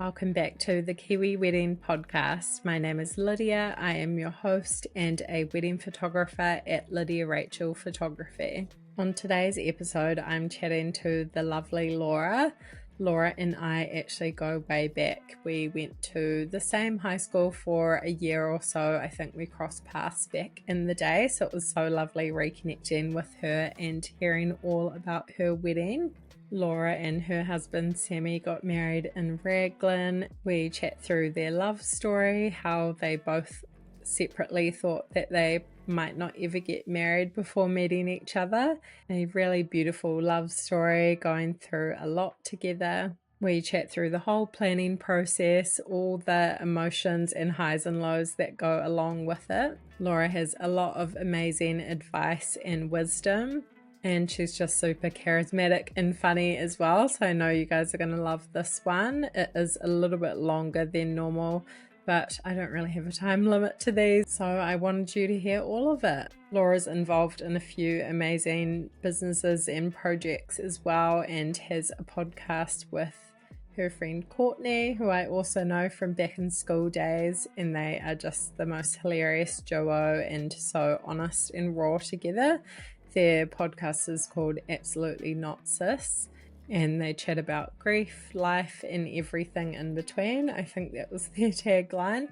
Welcome back to the Kiwi Wedding Podcast. My name is Lydia. I am your host and a wedding photographer at Lydia Rachel Photography. On today's episode, I'm chatting to the lovely Laura. Laura and I actually go way back. We went to the same high school for a year or so. I think we crossed paths back in the day, so it was so lovely reconnecting with her and hearing all about her wedding. Laura and her husband Sammy got married in Raglan. We chat through their love story, how they both separately thought that they might not ever get married before meeting each other. A really beautiful love story, going through a lot together. We chat through the whole planning process, all the emotions and highs and lows that go along with it. Laura has a lot of amazing advice and wisdom, and she's just super charismatic and funny as well. So I know you guys are going to love this one. It is a little bit longer than normal, but I don't really have a time limit to these, so I wanted you to hear all of it. Laura's involved in a few amazing businesses and projects as well, and has a podcast with her friend Courtney, who I also know from back in school days, and they are just the most hilarious duo and so honest and raw together. Their podcast is called Absolutely Not Sis, and they chat about grief, life, and everything in between. I think that was their tagline.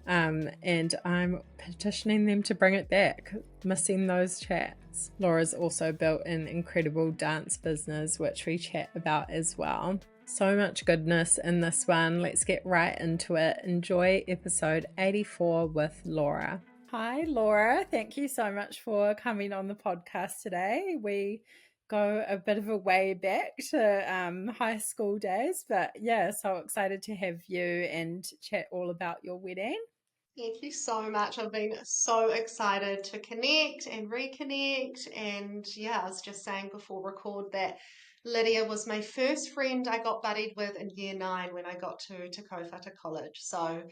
And I'm petitioning them to bring it back, missing those chats. Laura's also built an incredible dance business, which we chat about as well. So much goodness in this one. Let's get right into it. Enjoy episode 84 with Laura. Hi, Laura. Thank you so much for coming on the podcast today. We go a bit of a way back to high school days, but yeah, so excited to have you and chat all about your wedding. Thank you so much. I've been so excited to connect and reconnect. And yeah, I was just saying before record that Lydia was my first friend I got buddied with in year 9 when I got to Te Kaupata College. So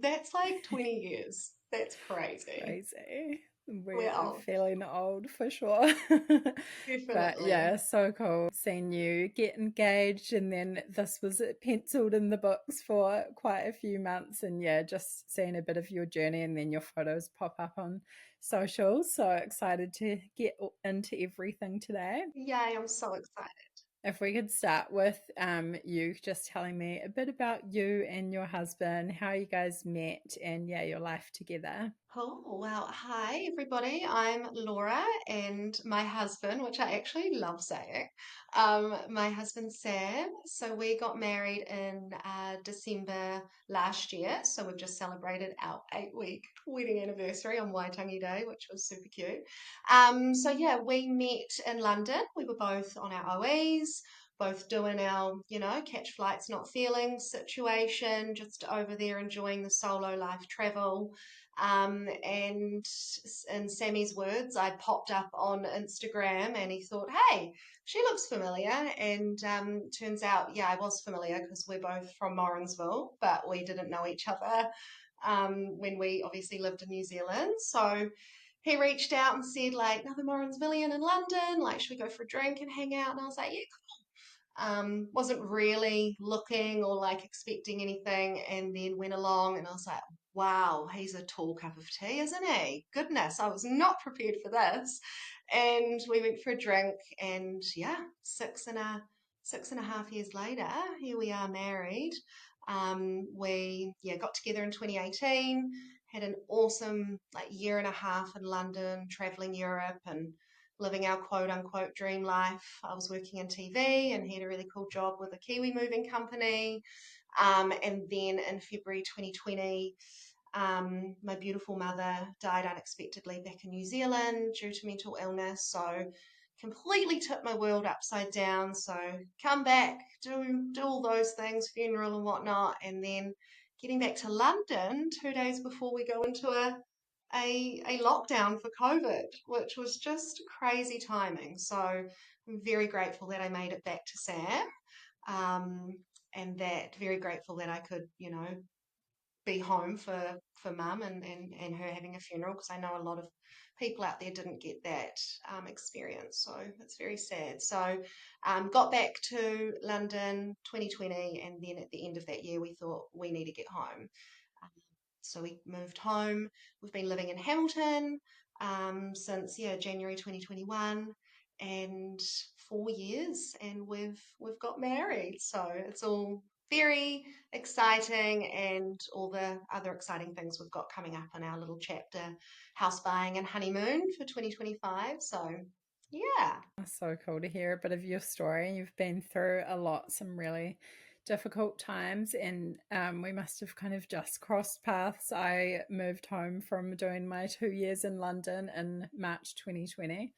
that's like 20 years. That's crazy. Crazy. We're We're old. feeling old for sure. But Definitely. yeah, so cool seeing you get engaged, and then this was penciled in the books for quite a few months, and yeah, just seeing a bit of your journey and then your photos pop up on socials. So excited to get into everything today. Yay, I'm so excited. If we could start with you just telling me a bit about you and your husband, how you guys met, and yeah, your life together. Oh, well, hi everybody. I'm Laura and my husband, which I actually love saying, my husband Sam. So we got married in December last year. So we've just celebrated our 8-week wedding anniversary on Waitangi Day, which was super cute. So yeah, we met in London. We were both on our OEs, both doing our, catch flights, not feelings situation, just over there enjoying the solo life travel. And in Sammy's words, I popped up on Instagram and he thought, hey, she looks familiar. And turns out, yeah, I was familiar because we're both from Morrinsville, but we didn't know each other when we obviously lived in New Zealand. So he reached out and said, like, another Morrinsvillian in London, like, should we go for a drink and hang out? And I was like, yeah, wasn't really looking or like expecting anything, and then went along and I was like, wow, he's a tall cup of tea, isn't he? Goodness, I was not prepared for this. And we went for a drink, and yeah, 6.5 years later, here we are married. We got together in 2018, had an awesome like year and a half in London, traveling Europe and living our quote unquote dream life. I was working in TV and had a really cool job with a Kiwi moving company. And then in February 2020, my beautiful mother died unexpectedly back in New Zealand due to mental illness. So completely tipped my world upside down. So come back, do all those things, funeral and whatnot, and then getting back to London 2 days before we go into a lockdown for COVID, which was just crazy timing. So I'm very grateful that I made it back to Sam, and that very grateful that I could, be home for mum and her having a funeral, because I know a lot of people out there didn't get that experience. So it's very sad. So got back to London 2020, and then at the end of that year, we thought we need to get home. Um, so we moved home. We've been living in Hamilton since January 2021, and 4 years, and we've got married. So it's all very exciting, and all the other exciting things we've got coming up in our little chapter, house buying and honeymoon for 2025. So yeah. That's so cool to hear a bit of your story. You've been through a lot, some really difficult times, and we must have kind of just crossed paths. I moved home from doing my 2 years in London in March 2020,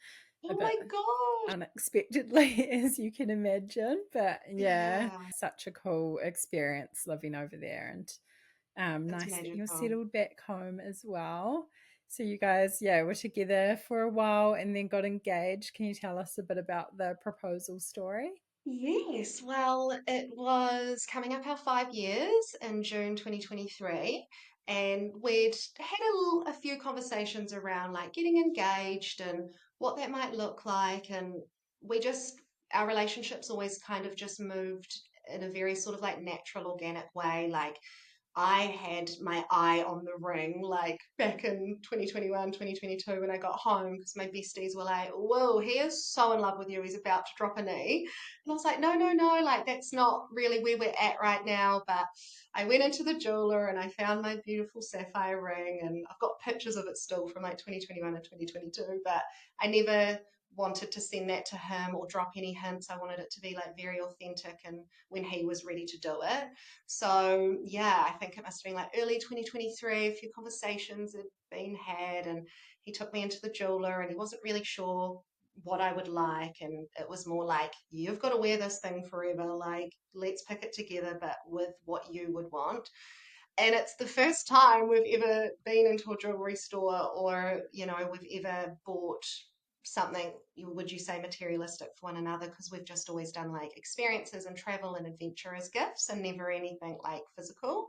a Oh bit my God. unexpectedly, as you can imagine. But yeah, Yeah, such a cool experience living over there, and it's nice that you're magical. settled back home as well. So you guys, yeah, were together for a while and then got engaged. Can you tell us a bit about the proposal story? Yes, well, it was coming up our 5 years in June 2023, and we'd had a few conversations around like getting engaged and what that might look like. And we just, our relationships always kind of just moved in a very sort of like natural, organic way. Like, I had my eye on the ring like back in 2021, 2022 when I got home, because my besties were like, whoa, he is so in love with you. He's about to drop a knee. And I was like, no, no, no, like that's not really where we're at right now. But I went into the jeweler and I found my beautiful sapphire ring, and I've got pictures of it still from like 2021 and 2022, but I never wanted to send that to him or drop any hints. I wanted it to be like very authentic and when he was ready to do it. So yeah, I think it must have been like early 2023. A few conversations had been had, and he took me into the jeweler, and he wasn't really sure what I would like, and it was more like, you've got to wear this thing forever. Like, let's pick it together, but with what you would want. And it's the first time we've ever been into a jewelry store, or we've ever bought something, would you say, materialistic for one another, because we've just always done like experiences and travel and adventure as gifts, and never anything like physical.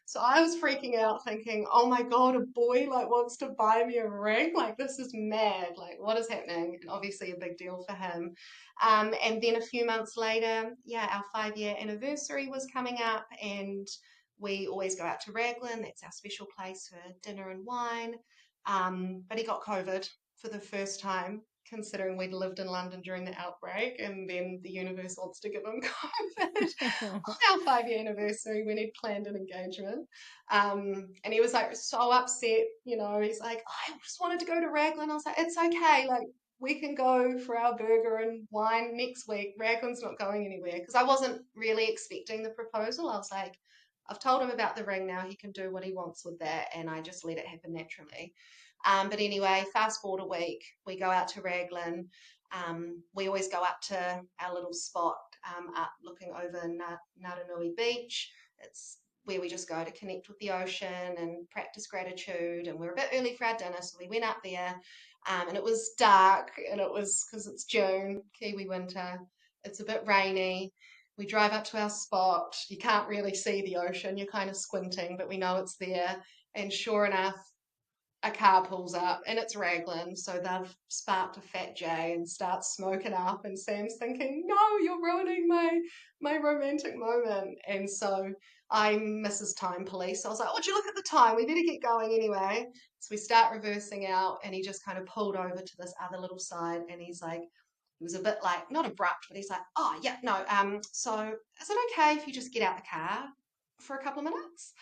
So I was freaking out thinking, oh my God, a boy like wants to buy me a ring. Like, this is mad. Like, what is happening? And obviously a big deal for him. And then a few months later, yeah, our 5 year anniversary was coming up, and we always go out to Raglan. That's our special place for dinner and wine. But he got COVID for the first time, considering we'd lived in London during the outbreak, and then the universe wants to give him COVID on our 5 year anniversary when he'd planned an engagement. And he was like so upset, he's like, I just wanted to go to Raglan. I was like, it's okay, like we can go for our burger and wine next week. Raglan's not going anywhere, because I wasn't really expecting the proposal. I was like, I've told him about the ring now. He can do what he wants with that, and I just let it happen naturally. But anyway, fast forward a week, we go out to Raglan. We always go up to our little spot up looking over Naranui Beach. It's where we just go to connect with the ocean and practice gratitude. And we were a bit early for our dinner, so we went up there. And it was dark, and it was because it's June, Kiwi winter. It's a bit rainy. We drive up to our spot. You can't really see the ocean. You're kind of squinting, but we know it's there. And sure enough, a car pulls up, and it's Raglan. So they've sparked a fat J and starts smoking up, and Sam's thinking, no, you're ruining my romantic moment. And so I'm Mrs. Time Police. I was like, would you look at the time? We better get going anyway. So we start reversing out, and he just kind of pulled over to this other little side, and he's like, he was a bit like, not abrupt, but he's like, oh yeah, no, so is it okay if you just get out the car for a couple of minutes?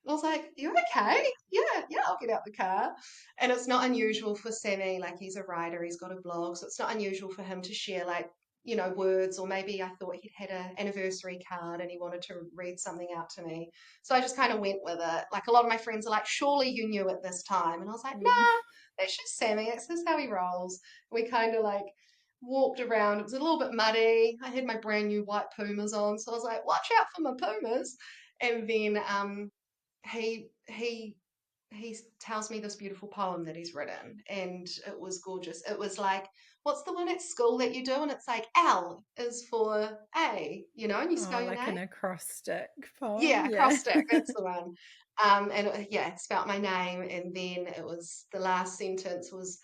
I was like, you okay? Yeah, yeah, I'll get out the car. And it's not unusual for Sammy, like he's a writer, he's got a blog, so it's not unusual for him to share like, words, or maybe I thought he'd had an anniversary card and he wanted to read something out to me. So I just kind of went with it. Like, a lot of my friends are like, surely you knew at this time. And I was like, Mm. nah, that's just Sammy. That's just how he rolls. We kind of like walked around. It was a little bit muddy. I had my brand new white Pumas on, so I was like, watch out for my Pumas. And then he he tells me this beautiful poem that he's written, and it was gorgeous. It was like, what's the one at school that you do? And it's like L is for A, and you Oh, spell your like name. an acrostic poem. Yeah, Yeah. acrostic, that's the one. And yeah, it spelt my name, and then it was the last sentence was,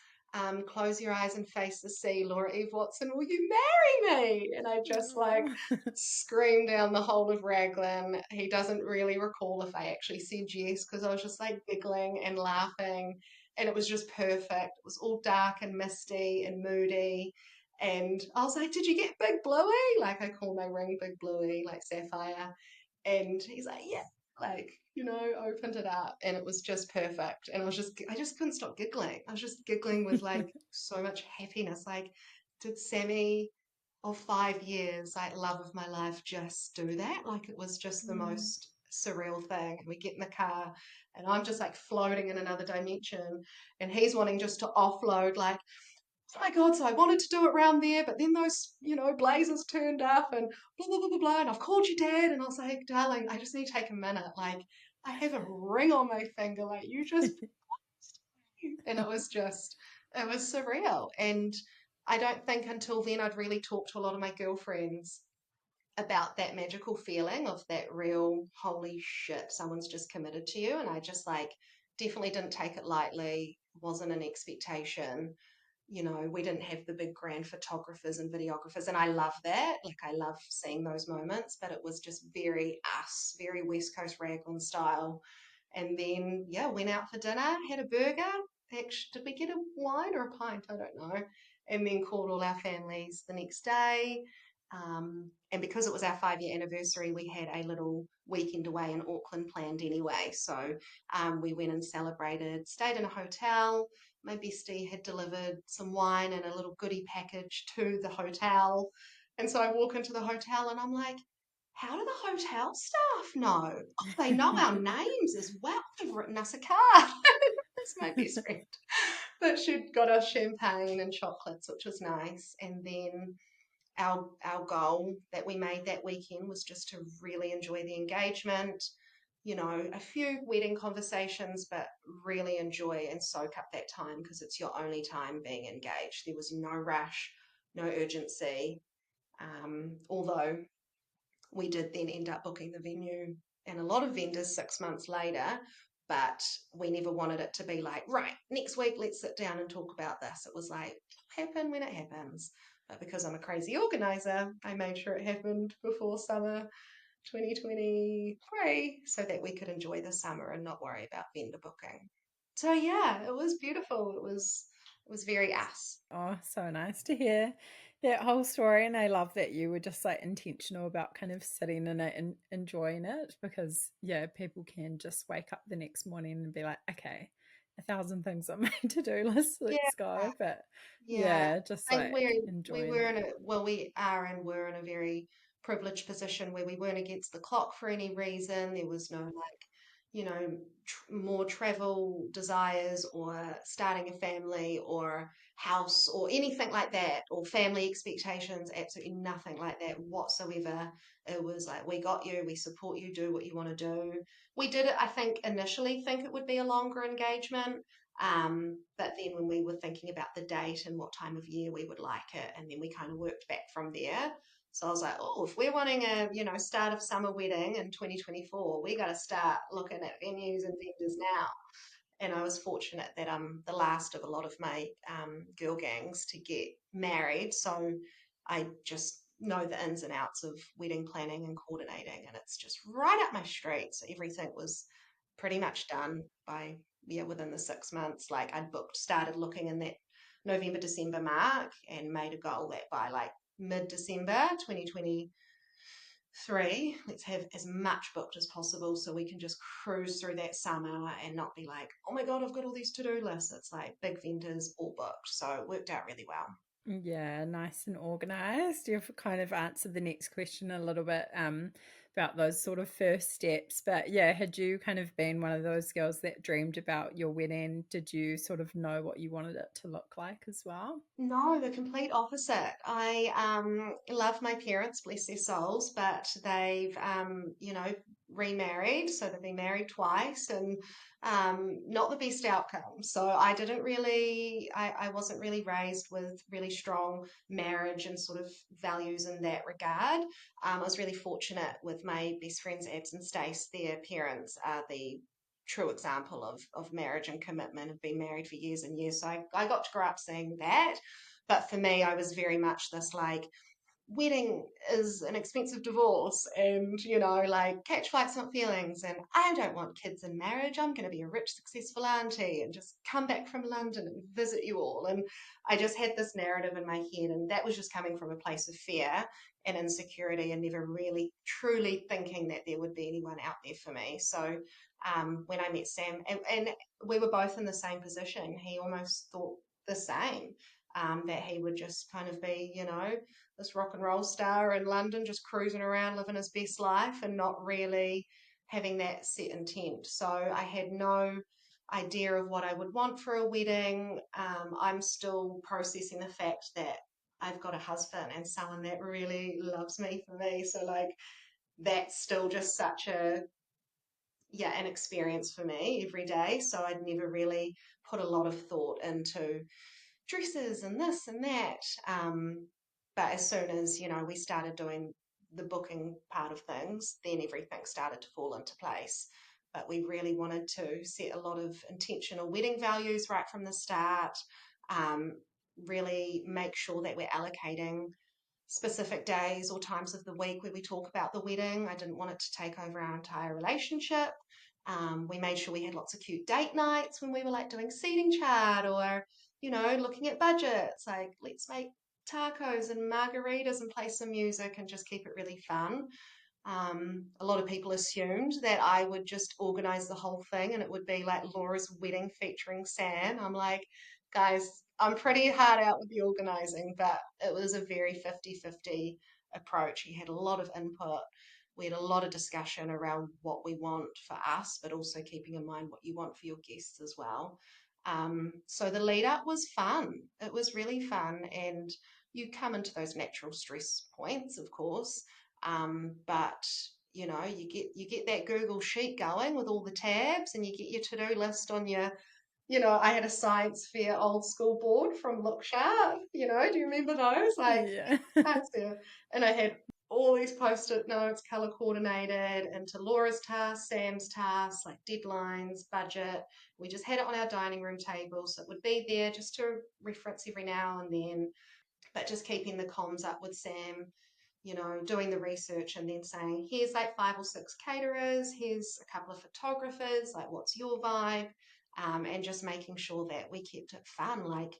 close your eyes and face the sea, Laura Eve Watson, will you marry me? And I just like Oh. screamed down the whole of Raglan. He doesn't really recall if I actually said yes, because I was just like giggling and laughing, and it was just perfect. It was all dark and misty and moody. And I was like, did you get Big Bluey? Like I call my ring Big Bluey, like Sapphire. And he's like, yeah, like, opened it up, and it was just perfect. And I just couldn't stop giggling. I was just giggling with like so much happiness. Like, did Sammy of 5 years, like love of my life, just do that? Like, it was just the Mm. most surreal thing. And we get in the car, and I'm just like floating in another dimension, and he's wanting just to offload, like, oh my God, so I wanted to do it round there, but then those, blazers turned up and blah, blah, blah, blah, blah. And I've called your dad. And I was like, darling, I just need to take a minute. Like, I have a ring on my finger. Like, you just, and it was surreal. And I don't think until then I'd really talked to a lot of my girlfriends about that magical feeling of that real, holy shit, someone's just committed to you. And I just like definitely didn't take it lightly, wasn't an expectation. We didn't have the big grand photographers and videographers, and I love that. Like, I love seeing those moments, but it was just very us, very West Coast Raglan style. And then, yeah, went out for dinner, had a burger. Actually, did we get a wine or a pint? I don't know. And then called all our families the next day. And because it was our 5 year anniversary, we had a little weekend away in Auckland planned anyway. So we went and celebrated, stayed in a hotel. My bestie had delivered some wine and a little goodie package to the hotel. And so I walk into the hotel and I'm like, how do the hotel staff know? Oh, they know our names as well. They've written us a card. That's my best friend. But she'd got us champagne and chocolates, which was nice. And then our goal that we made that weekend was just to really enjoy the engagement, a few wedding conversations, but really enjoy and soak up that time because it's your only time being engaged. There was no rush, no urgency. Although we did then end up booking the venue and a lot of vendors 6 months later, but we never wanted it to be like, right, next week, let's sit down and talk about this. It was like, happen when it happens. But because I'm a crazy organizer, I made sure it happened before summer 2023 so that we could enjoy the summer and not worry about vendor booking. So yeah, it was beautiful. It was very us. Oh, so nice to hear that whole story. And I love that you were just like intentional about kind of sitting in it and enjoying it because, yeah, people can just wake up the next morning and be like, okay, 1,000 things on my to do list, Yeah, let's go. But yeah. yeah, just I think like we enjoying were it. in a well, we are and were in a very privileged position where we weren't against the clock for any reason. There was no like, more travel desires or starting a family or house or anything like that or family expectations. Absolutely nothing like that whatsoever. It was like, we got you, we support you, do what you want to do. We did it, I think, initially think it would be a longer engagement. But then when we were thinking about the date and what time of year we would like it, and then we kind of worked back from there. So I was like, oh, if we're wanting a, start of summer wedding in 2024, we got to start looking at venues and vendors now. And I was fortunate that I'm the last of a lot of my girl gangs to get married. So I just know the ins and outs of wedding planning and coordinating, and it's just right up my street. So everything was pretty much done by, yeah, within the 6 months. Like, I'd booked, started looking in that November, December mark and made a goal that by like mid-December 2023, let's have as much booked as possible so we can just cruise through that summer and not be like, oh my God, I've got all these to-do lists. It's like big vendors all booked. So it worked out really well. Yeah, nice and organized. You've kind of answered the next question a little bit about those sort of first steps. But yeah, had you kind of been one of those girls that dreamed about your wedding? Did you sort of know what you wanted it to look like as well? No, the complete opposite. I love my parents, bless their souls, but they've, remarried, so they've been married twice, and not the best outcome. So I wasn't really raised with really strong marriage and sort of values in that regard. I was really fortunate with my best friends, Abs and Stace. Their parents are the true example of marriage and commitment, have been married for years and years. So I got to grow up seeing that. But for me, I was very much this like, wedding is an expensive divorce, and like, catch flights not feelings, and I don't want kids in marriage. I'm going to be a rich successful auntie and just come back from London and visit you all. And I just had this narrative in my head, and that was just coming from a place of fear and insecurity, and never really truly thinking that there would be anyone out there for me. So when I met Sam, and we were both in the same position, he almost thought the same, that he would just kind of be, this rock and roll star in London, just cruising around, living his best life, and not really having that set intent. So I had no idea of what I would want for a wedding. I'm still processing the fact that I've got a husband and someone that really loves me for me. So like, that's still just such an experience for me every day. So I'd never really put a lot of thought into dresses and this and that. But as soon as, we started doing the booking part of things, then everything started to fall into place. But we really wanted to set a lot of intentional wedding values right from the start, um, really make sure that we're allocating specific days or times of the week where we talk about the wedding. I didn't want it to take over our entire relationship. We made sure we had lots of cute date nights when we were like doing seating chart, or, looking at budgets. Like, let's make tacos and margaritas and play some music and just keep it really fun. A lot of people assumed that I would just organize the whole thing and it would be like Laura's wedding featuring Sam. I'm like, guys, I'm pretty hard out with the organizing, but it was a very 50-50 approach. He had a lot of input. We had a lot of discussion around what we want for us, but also keeping in mind what you want for your guests as well. So the lead up was fun. It was really fun. And you come into those natural stress points, of course. But you get that Google sheet going with all the tabs, and you get your to-do list on your, I had a science fair old school board from Look Sharp, do you remember those? Like, Yeah. science fair. And I had all these post-it notes, color coordinated into Laura's tasks, Sam's tasks, like deadlines, budget. We just had it on our dining room table, so it would be there just to reference every now and then, but just keeping the comms up with Sam, doing the research and then saying, here's like 5 or 6 caterers, here's a couple of photographers, like, what's your vibe? And just making sure that we kept it fun. Like,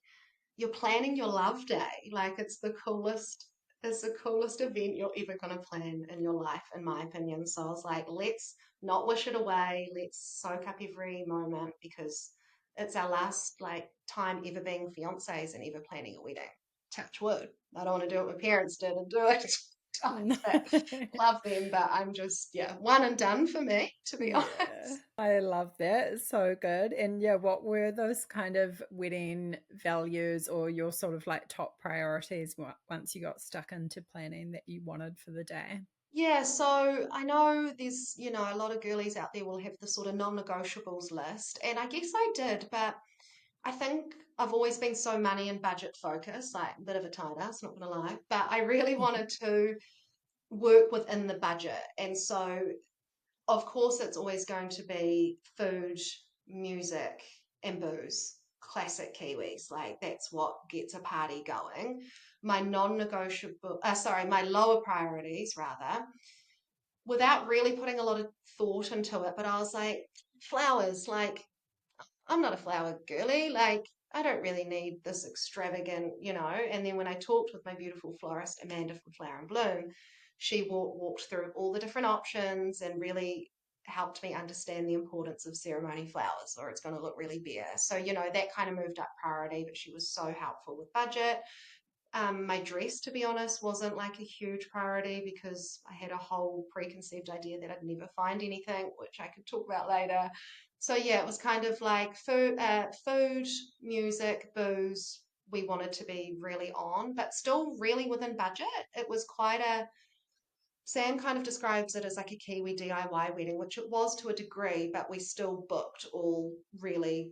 you're planning your love day. Like, it's the coolest event you're ever going to plan in your life, in my opinion. So I was like, let's not wish it away. Let's soak up every moment, because it's our last like time ever being fiancés and ever planning a wedding. Touch wood. I don't want to do what my parents did and do it times, but love them. But I'm just, yeah, one and done for me, to be Yeah, honest. I love that. It's so good. And yeah, what were those kind of wedding values or your sort of like top priorities once you got stuck into planning that you wanted for the day? Yeah, so I know there's, a lot of girlies out there will have the sort of non-negotiables list, and I guess I did, but I think I've always been so money and budget focused, like a bit of a tight ass, not gonna lie, but I really wanted to work within the budget. And so, of course, it's always going to be food, music, and booze. Classic Kiwis, like, that's what gets a party going. My non-negotiable, my lower priorities rather, without really putting a lot of thought into it, but I was like, flowers, like, I'm not a flower girly. Like, I don't really need this extravagant. And then when I talked with my beautiful florist, Amanda from Flower and Bloom, she walked through all the different options and really helped me understand the importance of ceremony flowers, or it's going to look really bare. So, that kind of moved up priority, but she was so helpful with budget. My dress, to be honest, wasn't like a huge priority, because I had a whole preconceived idea that I'd never find anything, which I could talk about later. So yeah, it was kind of like food, music, booze. We wanted to be really on, but still really within budget. It was quite a Sam kind of describes it as like a Kiwi DIY wedding, which it was to a degree, but we still booked all really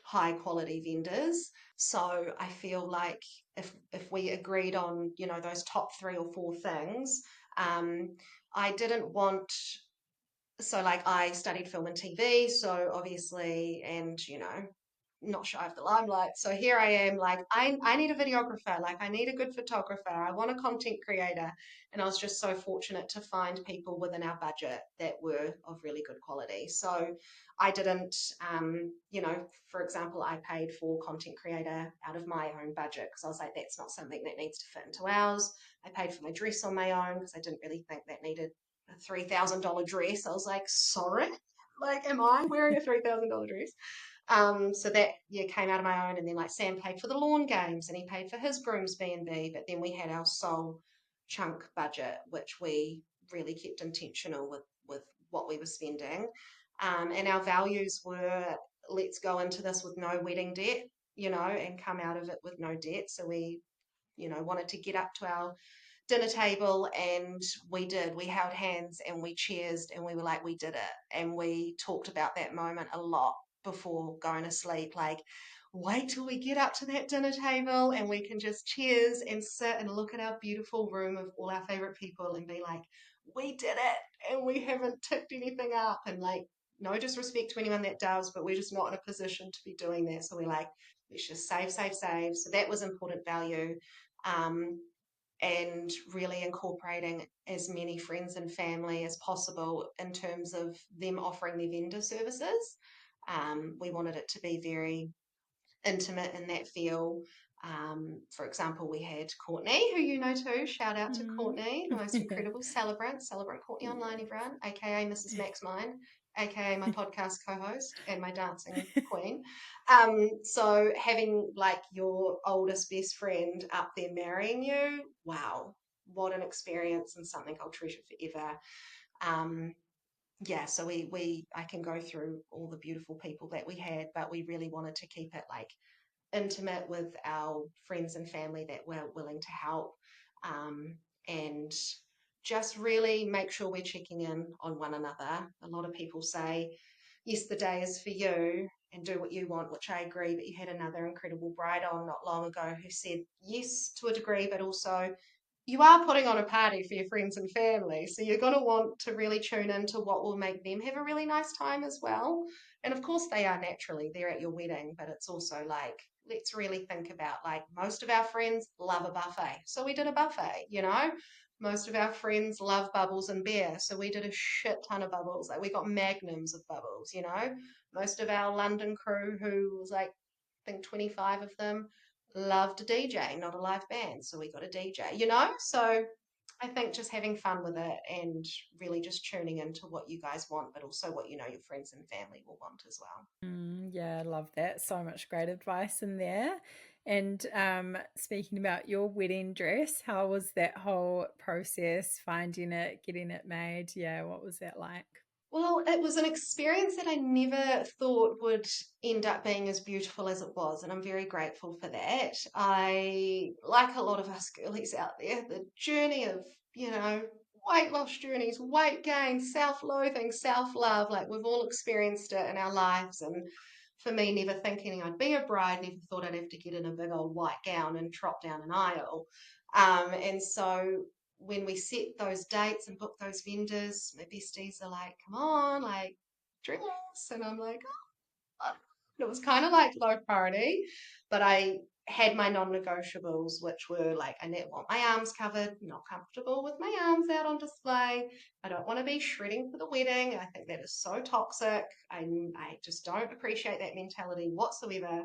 high quality vendors. So I feel like if we agreed on, you know, those top three or four things, um, I didn't want so like I studied film and TV, so obviously, and you know, not shy of the limelight. So here I am, like I need a videographer, like I need a good photographer, I want a content creator, and I was just so fortunate to find people within our budget that were of really good quality. So I didn't, you know, for example, I paid for content creator out of my own budget because I was like, that's not something that needs to fit into ours. I paid for my dress on my own because I didn't really think that needed a $3,000 dress. I was like, sorry, like, am I wearing a $3,000 dress? So that yeah came out of my own, and then like Sam paid for the lawn games, and he paid for his groom's B&B. But then we had our sole chunk budget, which we really kept intentional with what we were spending, and our values were let's go into this with no wedding debt, you know, and come out of it with no debt. So we, you know, wanted to get up to our dinner table, and we did. We held hands and we cheersed, and we were like, we did it. And we talked about that moment a lot before going to sleep. Like, wait till we get up to that dinner table and we can just cheers and sit and look at our beautiful room of all our favorite people and be like, we did it and we haven't ticked anything up. And like, no disrespect to anyone that does, but we're just not in a position to be doing that. So we're like, let's just save, save, save. So that was important value. Um, and really incorporating as many friends and family as possible in terms of them offering their vendor services. We wanted it to be very intimate in that feel. For example, we had Courtney, who you know too. Shout out to Mm. Courtney, the most incredible celebrant. Celebrant Courtney online, Yes. everyone, aka Mrs. Max Mine, aka my podcast co-host and my dancing queen. So having like your oldest best friend up there marrying you, wow, what an experience and something I'll treasure forever. Um, yeah, so we I can go through all the beautiful people that we had, but we really wanted to keep it like intimate with our friends and family that were willing to help, um, and just really make sure we're checking in on one another. A lot of people say, yes, the day is for you and do what you want, which I agree. But you had another incredible bride on not long ago who said yes to a degree, but also you are putting on a party for your friends and family. So you're going to want to really tune into what will make them have a really nice time as well. And of course, they are naturally, they're at your wedding, but it's also like, let's really think about like most of our friends love a buffet. So we did a buffet, you know? Most of our friends love bubbles and beer. So we did a shit ton of bubbles. Like we got magnums of bubbles, you know? Most of our London crew, who was like, I think 25 of them, loved a DJ, not a live band. So we got a DJ, you know? So I think just having fun with it and really just tuning into what you guys want, but also what you know your friends and family will want as well. Yeah, I love that. So much great advice in there. And speaking about your wedding dress, how was that whole process, finding it, getting it made? Yeah, what was that like? Well, it was an experience that I never thought would end up being as beautiful as it was, and I'm very grateful for that. I, like a lot of us girlies out there, the journey of, you know, weight loss journeys, weight gain, self loathing, self love, like we've all experienced it in our lives. And for me, never thinking I'd be a bride, never thought I'd have to get in a big old white gown and trot down an aisle. And so when we set those dates and book those vendors, my besties are like, come on, like, dress. And I'm like, oh. It was kind of like low priority, but I had my non-negotiables, which were like, I didn't want my arms covered, not comfortable with my arms out on display. I don't want to be shredding for the wedding. I think that is so toxic. I just don't appreciate that mentality whatsoever.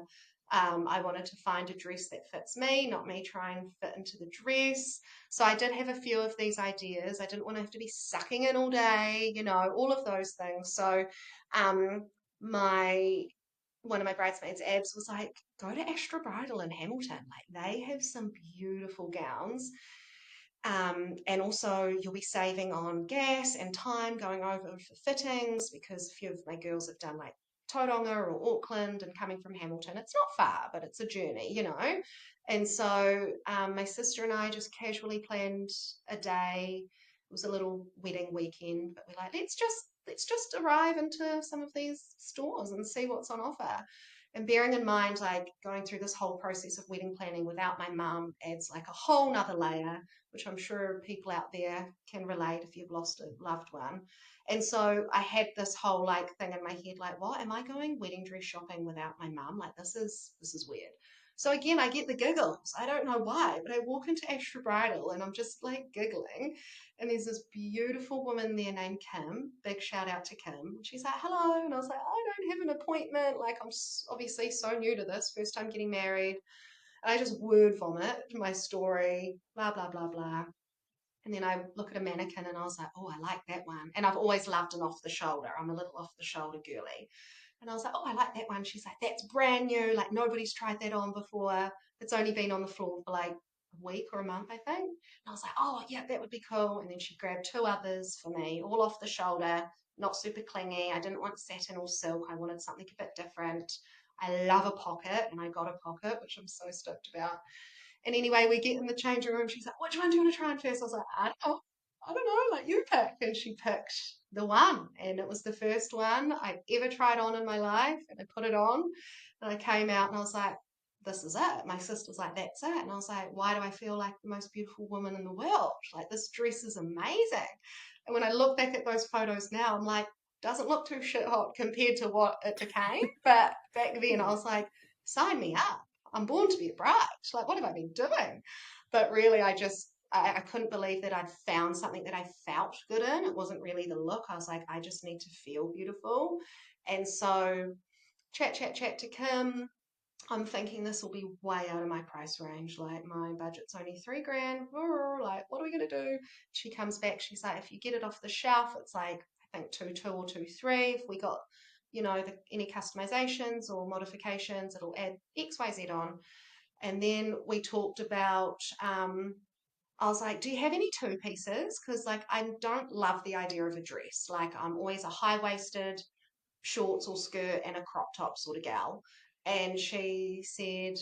I wanted to find a dress that fits me, not me try and fit into the dress. So I did have a few of these ideas. I didn't want to have to be sucking in all day, you know, all of those things. So my one of my bridesmaids, Abs, was like, go to Astra Bridal in Hamilton. Like they have some beautiful gowns. And also you'll be saving on gas and time going over for fittings because a few of my girls have done like Tauranga or Auckland and coming from Hamilton. It's not far, but it's a journey, you know. And so my sister and I just casually planned a day. It was a little wedding weekend, but we're like, let's just arrive into some of these stores and see what's on offer. And bearing in mind, like going through this whole process of wedding planning without my mum adds like a whole nother layer, which I'm sure people out there can relate if you've lost a loved one. And so I had this whole like thing in my head, like, what am I going wedding dress shopping without my mum? Like this is weird. So again, I get the giggles. I don't know why, but I walk into Astra Bridal and I'm just like giggling. And there's this beautiful woman there named Kim. Big shout out to Kim. She's like, hello. And I was like, I don't have an appointment. Like, I'm obviously so new to this, first time getting married. And I just word vomit my story, blah, blah, blah, blah. And then I look at a mannequin and I was like, oh, I like that one. And I've always loved an off the shoulder. I'm a little off the shoulder girly. And I was like, oh, I like that one. She's like, that's brand new. Like, nobody's tried that on before. It's only been on the floor for like a week or a month, I think. And I was like, oh, yeah, that would be cool. And then she grabbed two others for me, all off the shoulder, not super clingy. I didn't want satin or silk. I wanted something a bit different. I love a pocket, and I got a pocket, which I'm so stoked about. And anyway, we get in the changing room. She's like, which one do you want to try on first? I was like, I don't know, like you pick. And she picked the one. And it was the first one I'd ever tried on in my life. And I put it on and I came out and I was like, this is it. My sister's like, that's it. And I was like, why do I feel like the most beautiful woman in the world? Like, this dress is amazing. And when I look back at those photos now, I'm like, doesn't look too shit hot compared to what it became. But back then I was like, sign me up. I'm born to be a bride. Like, what have I been doing? But really, I couldn't believe that I'd found something that I felt good in. It wasn't really the look. I was like, I just need to feel beautiful. And so, chat to Kim. I'm thinking this will be way out of my price range. Like, my budget's only 3 grand. Like, what are we gonna do? She comes back. She's like, if you get it off the shelf, it's like I think 2.2 or 2.3. If we got any customizations or modifications, it'll add XYZ on. And then we talked about, I was like, do you have any two pieces? Because, like, I don't love the idea of a dress. Like, I'm always a high waisted shorts or skirt and a crop top sort of gal. And she said,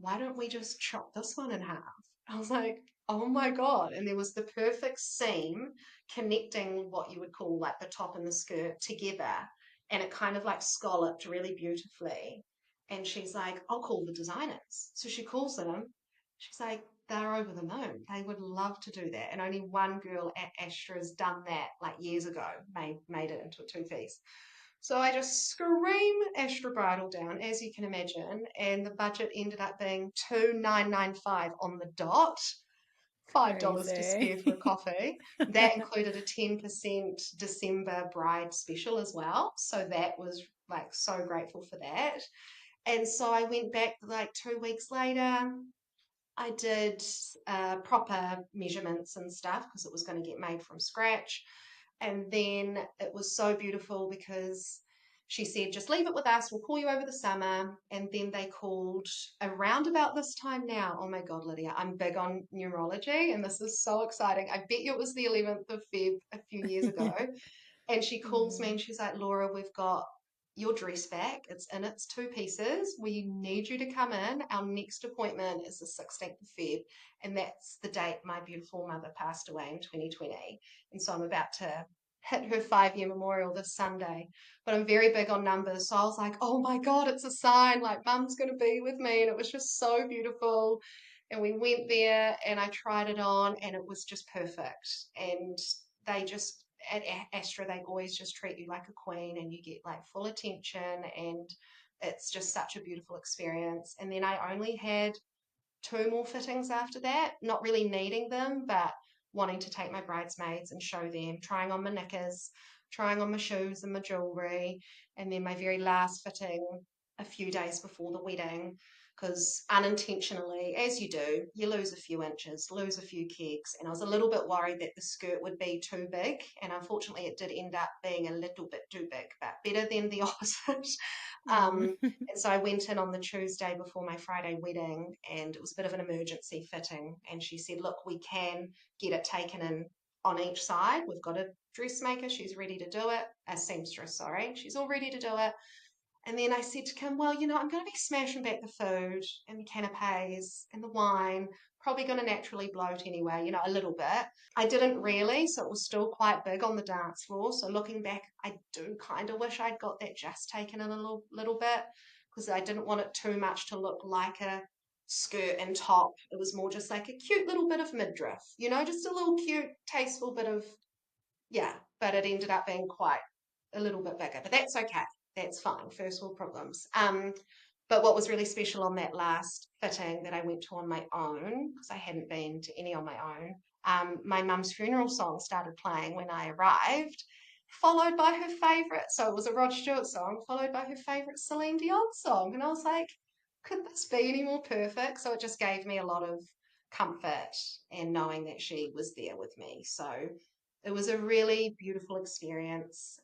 why don't we just chop this one in half? I was like, oh my God. And there was the perfect seam connecting what you would call like the top and the skirt together. And it kind of like scalloped really beautifully. And she's like, I'll call the designers. So she calls them. She's like, they're over the moon. They would love to do that. And only one girl at Astra's done that like years ago, made it into a two piece. So I just scream Astra Bridal down, as you can imagine, and the budget ended up being 2,995 on the dot. $5 to spare for a Crazy. coffee. That included a 10% December bride special as well. So that was like so grateful for that. And so I went back like 2 weeks later. I did proper measurements and stuff because it was going to get made from scratch. And then it was so beautiful because she said, just leave it with us. We'll call you over the summer. And then they called around about this time now. Oh my God, Lydia, I'm big on numerology and this is so exciting. I bet you it was the 11th of Feb a few years ago. And she calls me Mm, and she's like, Laura, we've got your dress back. It's in its two pieces. We need you to come in. Our next appointment is the 16th of Feb. And that's the date my beautiful mother passed away in 2020. And so I'm about to hit her 5 year memorial this Sunday. But I'm very big on numbers. So I was like, oh my God, it's a sign. Like, mum's going to be with me. And it was just so beautiful. And we went there and I tried it on and it was just perfect. And they just, at Astra, they always just treat you like a queen and you get like full attention and it's just such a beautiful experience. And then I only had two more fittings after that, not really needing them, but wanting to take my bridesmaids and show them, trying on my knickers, trying on my shoes and my jewellery, and then my very last fitting a few days before the wedding. Because unintentionally, as you do, you lose a few inches, lose a few kegs. And I was a little bit worried that the skirt would be too big. And unfortunately, it did end up being a little bit too big, but better than the opposite. mm. And so I went in on the Tuesday before my Friday wedding, and it was a bit of an emergency fitting. And she said, look, we can get it taken in on each side. We've got a dressmaker. She's ready to do it. A seamstress, sorry. She's all ready to do it. And then I said to Kim, well, I'm going to be smashing back the food and the canapes and the wine. probably going to naturally bloat anyway, a little bit. I didn't really, so it was still quite big on the dance floor. So looking back, I do kind of wish I'd got that just taken in a little bit because I didn't want it too much to look like a skirt and top. It was more just like a cute little bit of midriff, just a little cute, tasteful bit of, yeah, but it ended up being quite a little bit bigger, but that's okay. That's fine. First world problems. But what was really special on that last fitting that I went to on my own, because I hadn't been to any on my own, my mum's funeral song started playing when I arrived, followed by her favourite. So it was a Rod Stewart song, followed by her favourite Celine Dion song. And I was like, could this be any more perfect? So it just gave me a lot of comfort and knowing that she was there with me. So it was a really beautiful experience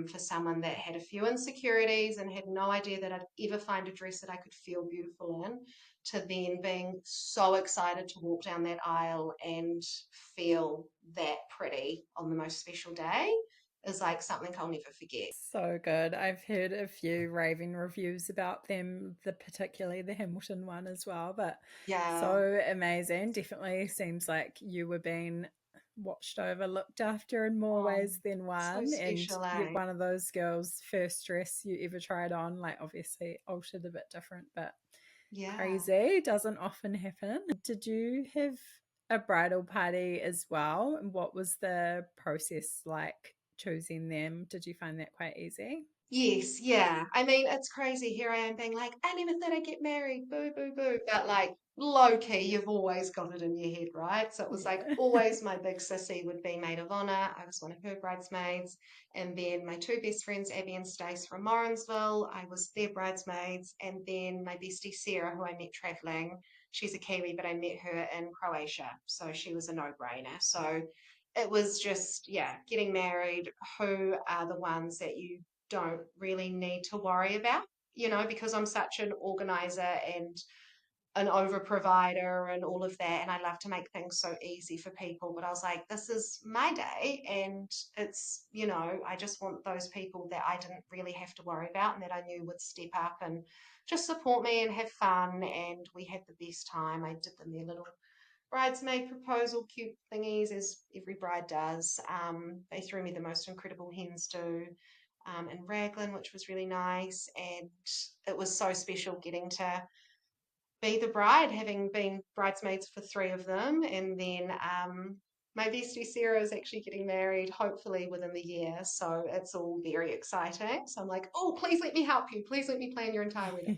for someone that had a few insecurities and had no idea that I'd ever find a dress that I could feel beautiful in, to then being so excited to walk down that aisle and feel that pretty on the most special day is like something I'll never forget. So good. I've heard a few raving reviews about them, particularly the Hamilton one as well, but Yeah. so amazing. Definitely seems like you were being watched over, looked after in more Oh, ways than so one. And special, you're eh? one of those girls, first dress you ever tried on, like obviously altered a bit different, but Yeah. crazy. Doesn't often happen. Did you have a bridal party as well? And what was the process like choosing them? Did you find that quite easy? Yes, yeah. I mean, it's crazy. Here I am being like, I never thought I'd get married. Boo, boo, boo. But like, low key, you've always got it in your head, right? So it was like Yeah. always my big sissy would be maid of honor. I was one of her bridesmaids. And then my two best friends, Abby and Stace from Morrinsville, I was their bridesmaids. And then my bestie Sarah, who I met traveling, she's a Kiwi, but I met her in Croatia. So she was a no-brainer. So it was just, yeah, getting married. Who are the ones that you don't really need to worry about, because I'm such an organizer and an over provider and all of that. And I love to make things so easy for people. But I was like, this is my day. And it's, I just want those people that I didn't really have to worry about and that I knew would step up and just support me and have fun. And we had the best time. I did them their little bridesmaid proposal cute thingies, as every bride does. They threw me the most incredible hens do in Raglan, which was really nice. And it was so special getting to be the bride, having been bridesmaids for three of them. And then my bestie Sarah is actually getting married, hopefully within the year. So it's all very exciting. So I'm like, oh, please let me help you. Please let me plan your entire wedding.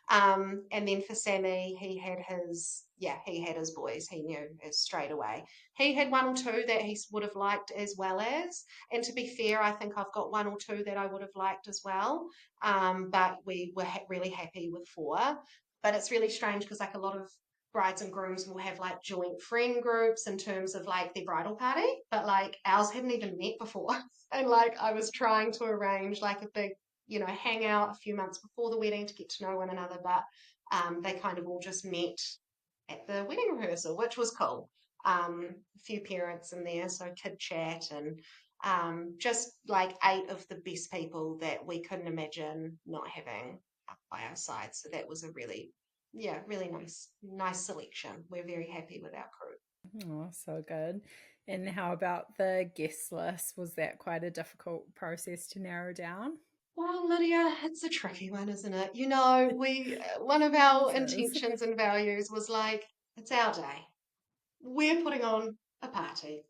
And then for Sammy, he had his boys. He knew as straight away. He had one or two that he would have liked as well as. And to be fair, I think I've got one or two that I would have liked as well. But we were really happy with four. But it's really strange because like a lot of brides and grooms will have like joint friend groups in terms of like their bridal party, but like ours hadn't even met before. And like I was trying to arrange like a big hang out a few months before the wedding to get to know one another, but they kind of all just met at the wedding rehearsal, which was cool. A few parents in there, so kid chat and just like eight of the best people that we couldn't imagine not having up by our side. So that was a really nice selection. We're very happy with our crew. Oh, so good. And how about the guest list? Was that quite a difficult process to narrow down? Well, Lydia, it's a tricky one, isn't it? We one of our This is. intentions and values was like, it's our day. We're putting on a party.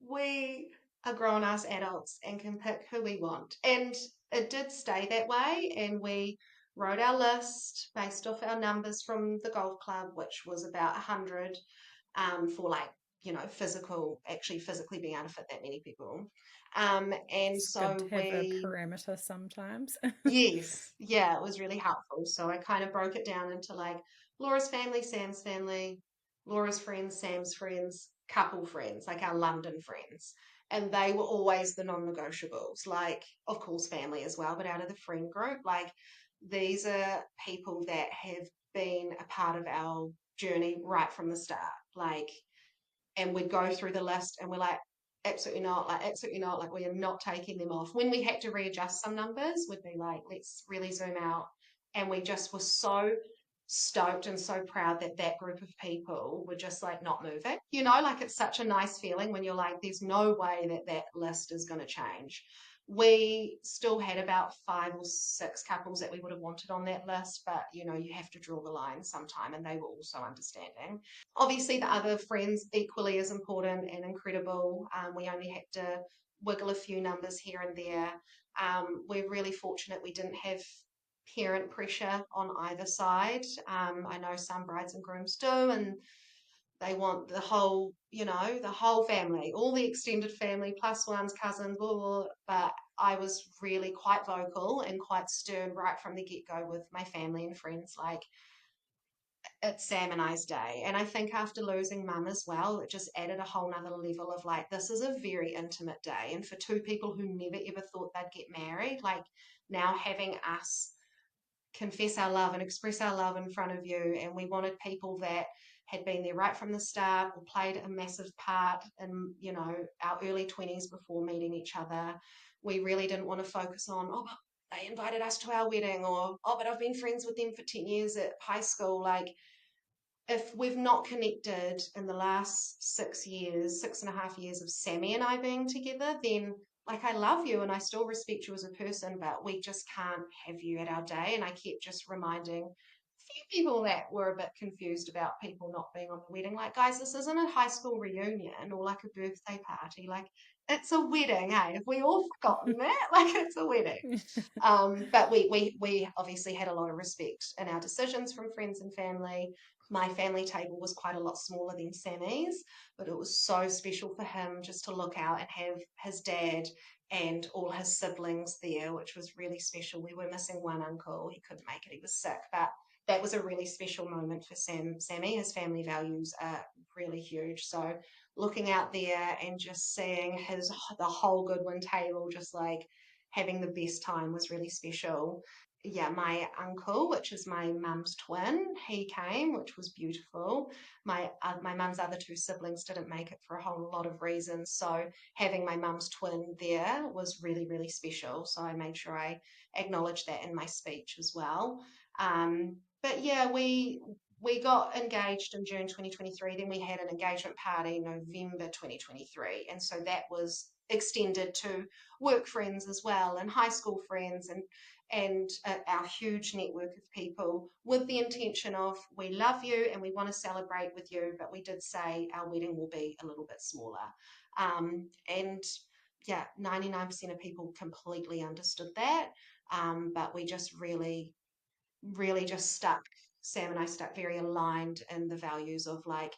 We are grown ass adults and can pick who we want. And it did stay that way. And we wrote our list based off our numbers from the golf club, which was about 100 for like, actually physically being able to fit that many people. And It's good to so have a we parameter sometimes. Yes, yeah, it was really helpful. So I kind of broke it down into like Laura's family, Sam's family, Laura's friends, Sam's friends, couple friends, like our London friends. And they were always the non-negotiables, like, of course, family as well, but out of the friend group, like these are people that have been a part of our journey right from the start. Like, and we'd go through the list and we're like, absolutely not, like we are not taking them off. When we had to readjust some numbers, we'd be like, let's really zoom out. And we just were so stoked and so proud that that group of people were just like not moving. You know, like it's such a nice feeling when you're like, there's no way that that list is going to change. We still had about 5 or 6 couples that we would have wanted on that list, but you know, you have to draw the line sometime, and they were also understanding. Obviously, the other friends equally as important and incredible. We only had to wiggle a few numbers here and there. We're really fortunate we didn't have parent pressure on either side. I know some brides and grooms do, and they want the whole, you know, the whole family, all the extended family, plus ones, cousins, blah, blah, blah. But I was really quite vocal and quite stern right from the get go with my family and friends. Like, it's Sam and I's day. And I think after losing mum as well, it just added a whole nother level of like, this is a very intimate day. And for two people who never ever thought they'd get married, like now having us confess our love and express our love in front of you. And we wanted people that had been there right from the start or played a massive part in, you know, our early 20s before meeting each other. We really didn't want to focus on, oh, they invited us to our wedding, or, oh, but I've been friends with them for 10 years at high school. Like, if we've not connected in the last 6 years, 6.5 years of Sammy and I being together, then like I love you and I still respect you as a person, but we just can't have you at our day. And I kept just reminding a few people that were a bit confused about people not being on the wedding. Like, guys, this isn't a high school reunion or like a birthday party. Like, it's a wedding, hey? Have we all forgotten that? Like, it's a wedding. But we obviously had a lot of respect in our decisions from friends and family. My family table was quite a lot smaller than Sammy's, but it was so special for him just to look out and have his dad and all his siblings there, which was really special. We were missing one uncle. He couldn't make it. He was sick, but that was a really special moment for Sammy. His family values are really huge. So looking out there and just seeing the whole Goodwin table just like having the best time was really special. Yeah, my uncle, which is my mum's twin, he came, which was beautiful. My mum's other two siblings didn't make it for a whole lot of reasons, so having my mum's twin there was really, really special. So I made sure I acknowledged that in my speech as well. But yeah, we got engaged in June 2023. Then we had an engagement party November 2023, and so that was extended to work friends as well and high school friends and our huge network of people with the intention of we love you and we want to celebrate with you, but we did say our wedding will be a little bit smaller. And yeah, 99% of people completely understood that. But we just really, really just stuck. Sam and I stuck very aligned in the values of like,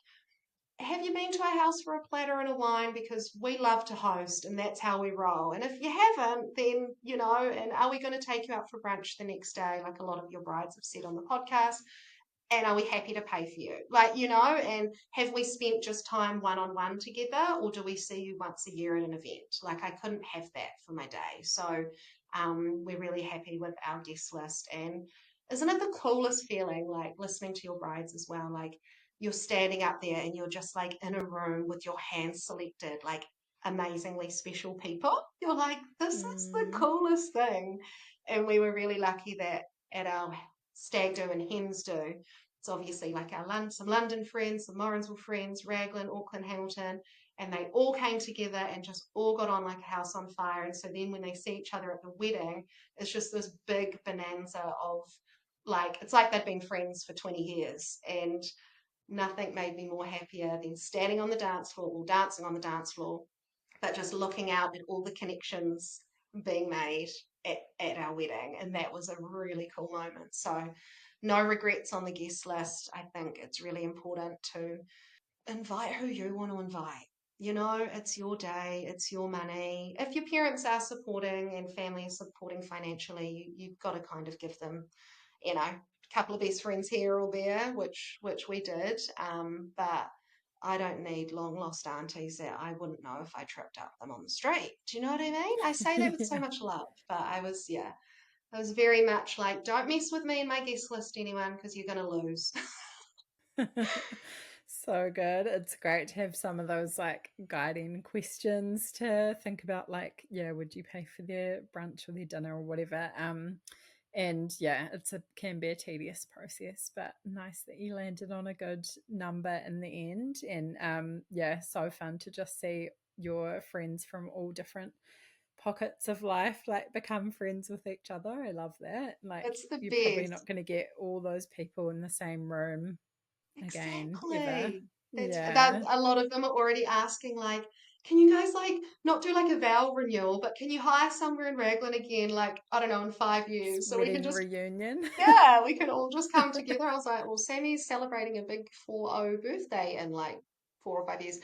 have you been to our house for a platter and a wine? Because we love to host and that's how we roll. And if you haven't, then, you know, and are we going to take you out for brunch the next day, like a lot of your brides have said on the podcast? And are we happy to pay for you? Like, you know, and have we spent just time one on one together, or do we see you once a year at an event? Like, I couldn't have that for my day. So, we're really happy with our guest list. And isn't it the coolest feeling, like listening to your brides as well? Like, you're standing up there and you're just like in a room with your hands selected, like amazingly special people. You're like, this is the Mm. coolest thing. And we were really lucky that at our stag do and hens do, it's obviously like some London friends, some Morrinsville friends, Raglan, Auckland, Hamilton, and they all came together and just all got on like a house on fire. And so then when they see each other at the wedding, it's just this big bonanza of like, it's like they've been friends for 20 years. And nothing made me more happier than standing on the dance floor or dancing on the dance floor, but just looking out at all the connections being made at our wedding. And that was a really cool moment. So, no regrets on the guest list. I think it's really important to invite who you want to invite. You know, it's your day, it's your money. If your parents are supporting and family is supporting financially, you've got to kind of give them, you know, a couple of best friends here or there, which we did. But I don't need long lost aunties that I wouldn't know if I tripped up them on the street. Do you know what I mean? I say that with so Yeah. much love, but I was very much like, don't mess with me and my guest list, anyone, because you're going to lose. So good. It's great to have some of those like guiding questions to think about, like, yeah, would you pay for their brunch or their dinner or whatever? And yeah, can be a tedious process, but nice that you landed on a good number in the end. And yeah, so fun to just see your friends from all different pockets of life like become friends with each other. I love that. Like It's the you're probably best. not going to get all those people in the same room again ever. Exactly. That's that Yeah. a lot of them are already asking like, can you guys like not do like a vow renewal, but can you hire somewhere in Raglan again, like, I don't know, in 5 years, so we can Wedding just reunion. yeah, we can all just come together. I was like, well, Sammy's celebrating a big 4-0 birthday in like 4 or 5 years.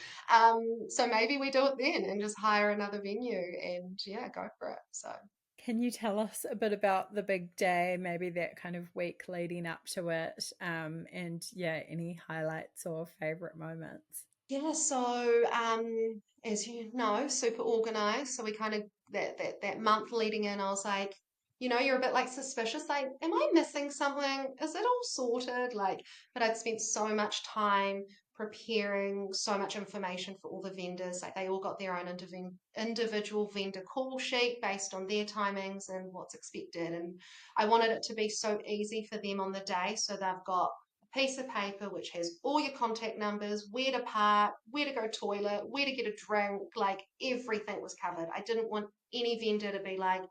So maybe we do it then and just hire another venue and yeah, go for it. So Can you tell us a bit about the big day, maybe that kind of week leading up to it, and yeah, any highlights or favorite moments? yeah, so as you know, super organized. So we kind of that month leading in, I was like, you're a bit like suspicious, like, am I missing something? Is it all sorted? Like, but I'd spent so much time preparing so much information for all the vendors. Like they all got their own individual vendor call sheet based on their timings and what's expected. And I wanted it to be so easy for them on the day. So they've got piece of paper which has all your contact numbers, where to park, where to go toilet, where to get a drink, like everything was covered. I didn't want any vendor to be like,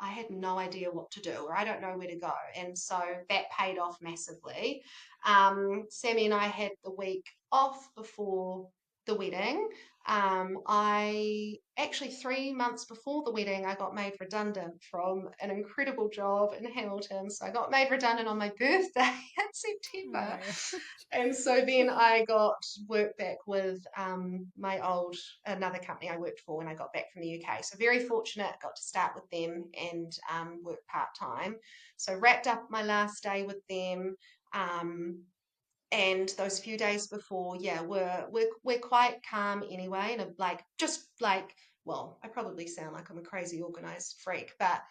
I had no idea what to do or I don't know where to go. And so that paid off massively. Sammy and I had the week off before the wedding. I actually 3 months before the wedding, I got made redundant from an incredible job in Hamilton. So I got made redundant on my birthday in Oh September. my gosh. And so then I got work back with another company I worked for when I got back from the UK. So very fortunate, got to start with them and work part time. So wrapped up my last day with them. Um, and those few days before, yeah, we're quite calm anyway, and like just like well, I probably sound like I'm a crazy organized freak, but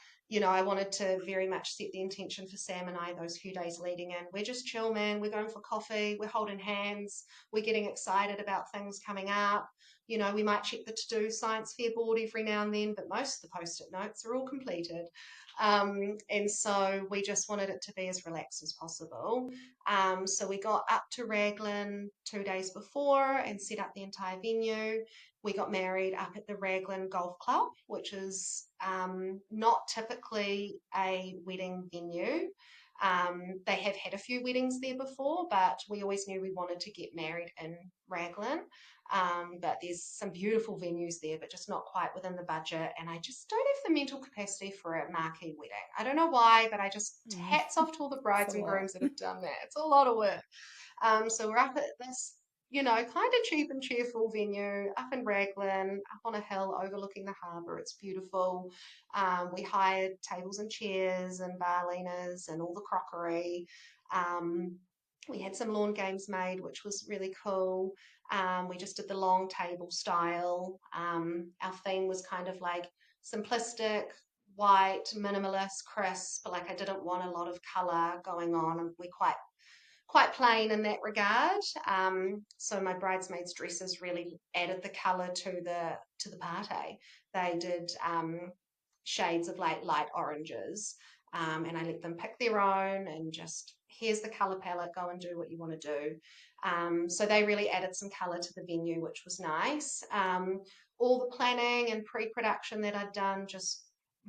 I wanted to very much set the intention for Sam and I those few days leading in. We're just chill, man. We're going for coffee. We're holding hands. We're getting excited about things coming up. We might check the to-do science fair board every now and then, but most of the post-it notes are all completed. And so we just wanted it to be as relaxed as possible. So we got up to Raglan 2 days before and set up the entire venue. We got married up at the Raglan Golf Club, which is not typically a wedding venue. They have had a few weddings there before, but we always knew we wanted to get married in Raglan. But there's some beautiful venues there, but just not quite within the budget. And I just don't have the mental capacity for a marquee wedding. I don't know why, but I just Mm, hats off to all the it's a brides and lot. grooms that have done that. It's a lot of work. So we're up at this, kind of cheap and cheerful venue up in Raglan, up on a hill overlooking the harbour. It's beautiful. We hired tables and chairs and bar leaners and all the crockery. Um, we had some lawn games made, which was really cool. We just did the long table style. Our theme was kind of like simplistic, white, minimalist, crisp. Like I didn't want a lot of colour going on. And we're quite plain in that regard. So my bridesmaids' dresses really added the colour to the party. They did shades of like light oranges, and I let them pick their own and just here's the colour palette. Go and do what you want to do. So they really added some colour to the venue, which was nice. All the planning and pre-production that I'd done just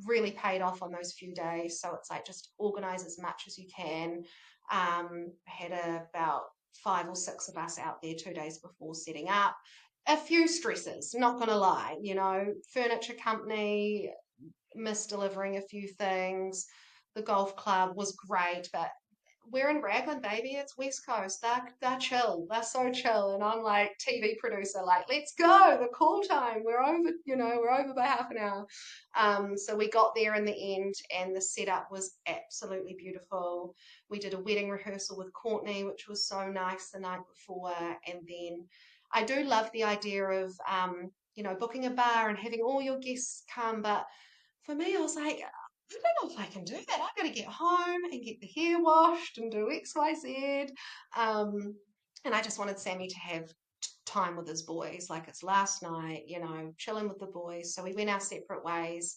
really paid off on those few days. So it's like just organise as much as you can. Had about 5 or 6 of us out there 2 days before setting up. A few stresses, not going to lie, furniture company misdelivering a few things. The golf club was great, but we're in Raglan, baby. It's West Coast. They're chill. They're so chill. And I'm like TV producer, like, let's go. The call time. We're over by half an hour. So we got there in the end, and the setup was absolutely beautiful. We did a wedding rehearsal with Courtney, which was so nice the night before, and then I do love the idea of booking a bar and having all your guests come, but for me, I was like, I don't know if I can do that. I've got to get home and get the hair washed and do X, Y, Z. And I just wanted Sammy to have time with his boys, like it's last night, chilling with the boys. So we went our separate ways.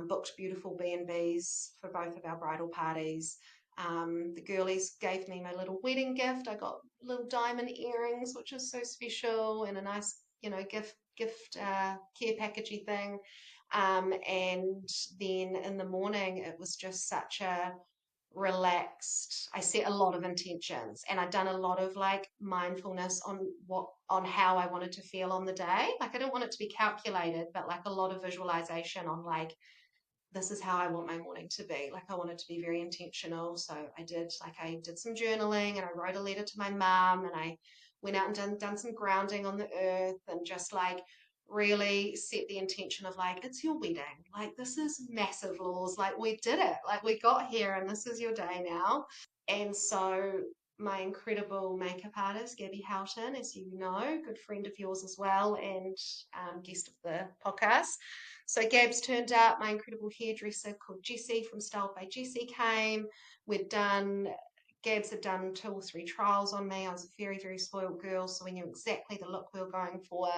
booked beautiful B&Bs for both of our bridal parties. The girlies gave me my little wedding gift. I got little diamond earrings, which is so special, and a nice, gift care packagey thing. And then in the morning, it was just such a relaxed. I set a lot of intentions, and I'd done a lot of like mindfulness on how I wanted to feel on the day. Like I didn't want it to be calculated, but like a lot of visualization on like this is how I want my morning to be. Like I want it to be very intentional. So I did some journaling, and I wrote a letter to my mum, and I went out and done some grounding on the earth, and just like really set the intention of like, it's your wedding. Like this is massive, laws. Like we did it. Like we got here, and this is your day now. And so my incredible makeup artist, Gabby Houghton, as you know, good friend of yours as well, and guest of the podcast. So Gab's turned up. My incredible hairdresser called Jessie from Styled by Jessie came. Gabs had done 2 or 3 trials on me. I was a very, very spoiled girl, so we knew exactly the look we were going for.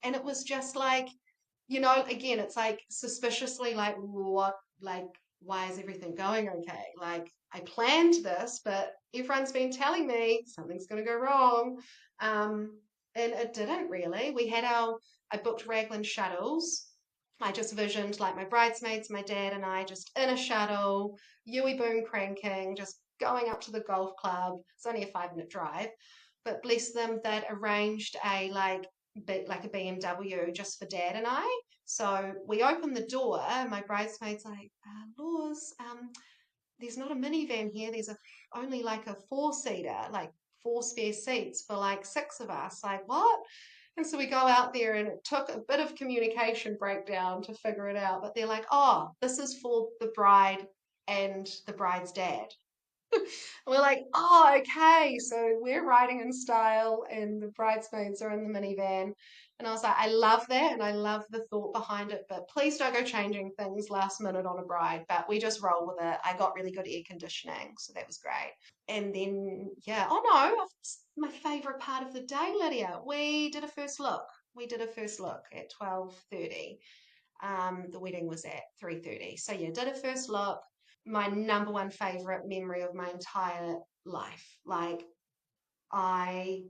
And it was just like, again, it's like suspiciously like, why is everything going okay? Like, I planned this, but everyone's been telling me something's going to go wrong. And it didn't really. I booked Raglan shuttles. I just visioned like my bridesmaids, my dad, and I just in a shuttle, Yui boom cranking, just going up to the golf club. It's only a 5-minute drive, but bless them, they'd arranged like a BMW just for dad and I. So we opened the door. My bridesmaid's like, Laws, there's not a minivan here. Only like a 4-seater, like 4 spare seats for like 6 of us. Like, what? And so we go out there, and it took a bit of communication breakdown to figure it out. But they're like, oh, this is for the bride and the bride's dad. And we're like, oh, okay. So we're riding in style, and the bridesmaids are in the minivan. And I was like, I love that, and I love the thought behind it, but please don't go changing things last minute on a bride. But we just roll with it. I got really good air conditioning, so that was great. And then, yeah, oh no, my favourite part of the day, Lydia. We did a first look. We did a first look at 12:30. The wedding was at 3:30. So yeah, did a first look. My number one favorite memory of my entire life. Like, I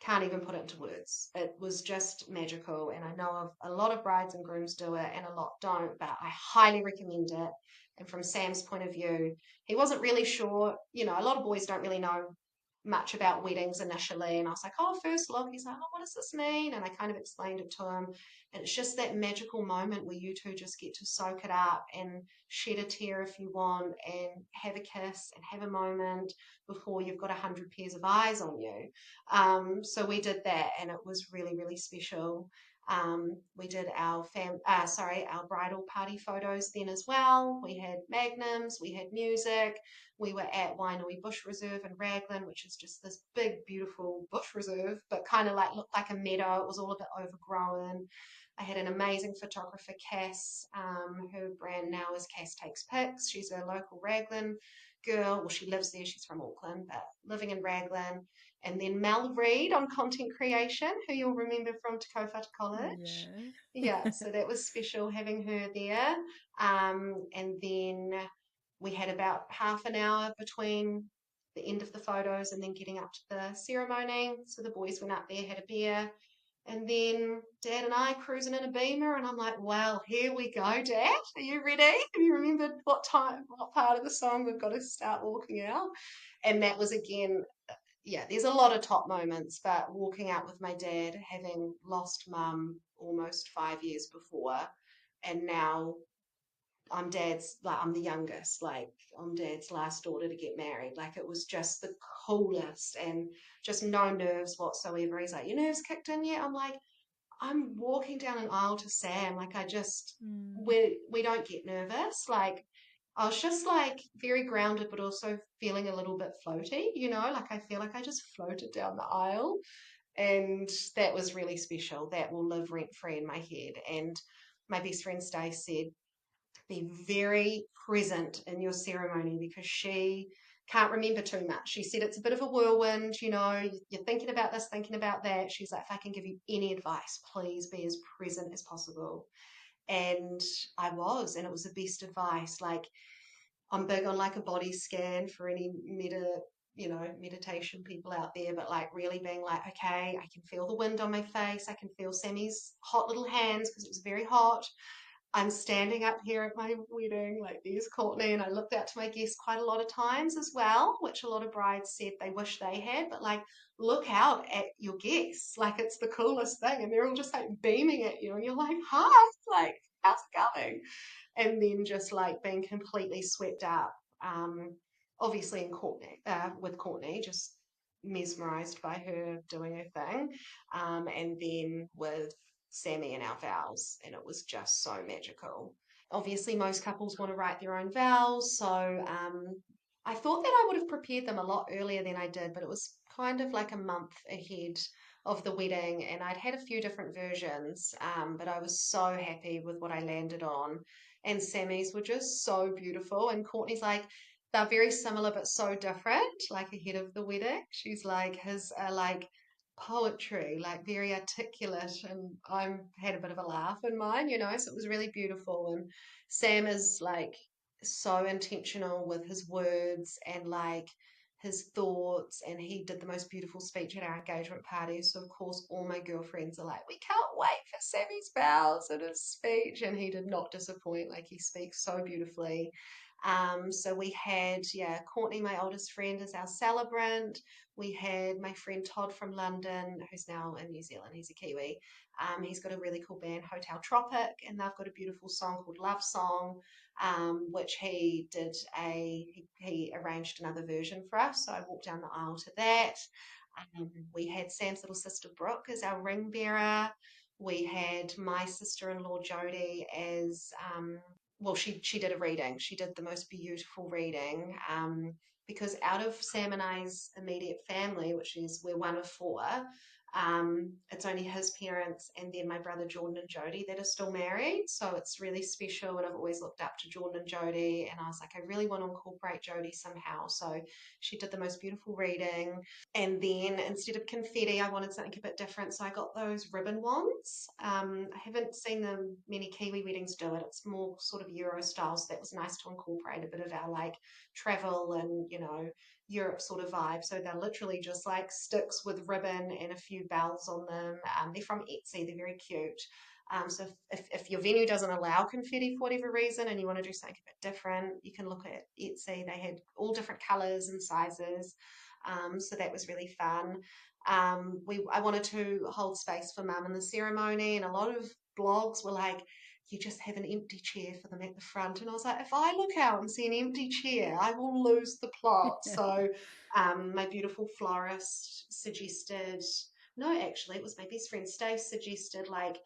can't even put it into words. It was just magical. And I know of a lot of brides and grooms do it and a lot don't, but I highly recommend it. And from Sam's point of view, he wasn't really sure. A lot of boys don't really know much about weddings initially. And I was like, oh, first look. He's like, oh, what does this mean? And I kind of explained it to him. And it's just that magical moment where you two just get to soak it up and shed a tear if you want, and have a kiss and have a moment before you've got 100 pairs of eyes on you. So we did that, and it was really, really special. We did our bridal party photos then as well. We had magnums, we had music. We were at Wainui Bush Reserve in Raglan, which is just this big, beautiful bush reserve, but kind of like looked like a meadow. It was all a bit overgrown. I had an amazing photographer, Cass. Her brand now is Cass Takes Pics. She's a local Raglan girl. Well, she lives there. She's from Auckland, but living in Raglan. And then Mel Reed on content creation, who you'll remember from Te Kaupata College. Yeah. Yeah, so that was special having her there. And then we had about half an hour between the end of the photos and then getting up to the ceremony. So the boys went up there, had a beer, and then Dad and I cruising in a Beamer, and I'm like, well, here we go, Dad. Are you ready? Have you remembered what part of the song we've got to start walking out? And that was again, yeah, there's a lot of top moments, but walking out with my dad, having lost mum almost 5 years before, and now I'm the youngest, like I'm dad's last daughter to get married. Like it was just the coolest, and just no nerves whatsoever. He's like, your nerves kicked in yet? I'm like, I'm walking down an aisle to Sam. Like we don't get nervous. Like I was just like very grounded, but also feeling a little bit floaty, like I feel like I just floated down the aisle. And that was really special. That will live rent free in my head. And my best friend Stace said, be very present in your ceremony, because she can't remember too much. She said it's a bit of a whirlwind, you're thinking about this, thinking about that. She's like, if I can give you any advice, please be as present as possible. And and it was the best advice. Like, I'm big on like a body scan for any meditation people out there, but like really being like, okay, I can feel the wind on my face. I can feel Sammy's hot little hands because it was very hot. I'm standing up here at my wedding, like there's Courtney, and I looked out to my guests quite a lot of times as well, which a lot of brides said they wish they had, but like look out at your guests, like it's the coolest thing, and they're all just like beaming at you, and you're like, hi, like how's it going? And then just like being completely swept up. Um, Obviously with Courtney, just mesmerized by her doing her thing, and then with Sammy and our vows, and it was just so magical. Obviously, most couples want to write their own vows, so I thought that I would have prepared them a lot earlier than I did, but it was kind of like a month ahead of the wedding, and I'd had a few different versions, but I was so happy with what I landed on. And Sammy's were just so beautiful, and Courtney's like, they're very similar but so different, like ahead of the wedding. She's like, his are like poetry, like very articulate, and I had a bit of a laugh in mine, so it was really beautiful. And Sam is like so intentional with his words and like his thoughts, and he did the most beautiful speech at our engagement party. So of course all my girlfriends are like, we can't wait for Sammy's vows and his speech, and he did not disappoint. Like, he speaks so beautifully. So we had, yeah, Courtney, my oldest friend, as our celebrant. We had my friend Todd from London, who's now in New Zealand. He's a Kiwi. He's got a really cool band, Hotel Tropic, and they've got a beautiful song called Love Song, which he arranged another version for us. So I walked down the aisle to that. We had Sam's little sister Brooke as our ring bearer. We had my sister-in-law Jodie as she did a reading. She did the most beautiful reading, because out of Sam and I's immediate family, which is we're one of four, it's only his parents and then my brother Jordan and Jodie that are still married. So it's really special, and I've always looked up to Jordan and Jodie, and I was like, I really want to incorporate Jodie somehow. So she did the most beautiful reading. And then instead of confetti, I wanted something a bit different. So I got those ribbon wands. I haven't seen them many Kiwi weddings do it. It's more sort of Euro style. So that was nice to incorporate a bit of our like travel and, Europe sort of vibe. So they're literally just like sticks with ribbon and a few bells on them. They're from Etsy. They're very cute. So if your venue doesn't allow confetti for whatever reason and you want to do something a bit different, you can look at Etsy. They had all different colors and sizes. So that was really fun. I wanted to hold space for mum in the ceremony, and a lot of blogs were like, you just have an empty chair for them at the front. And I was like, if I look out and see an empty chair, I will lose the plot. So my beautiful florist suggested, no, actually, it was my best friend Stace suggested like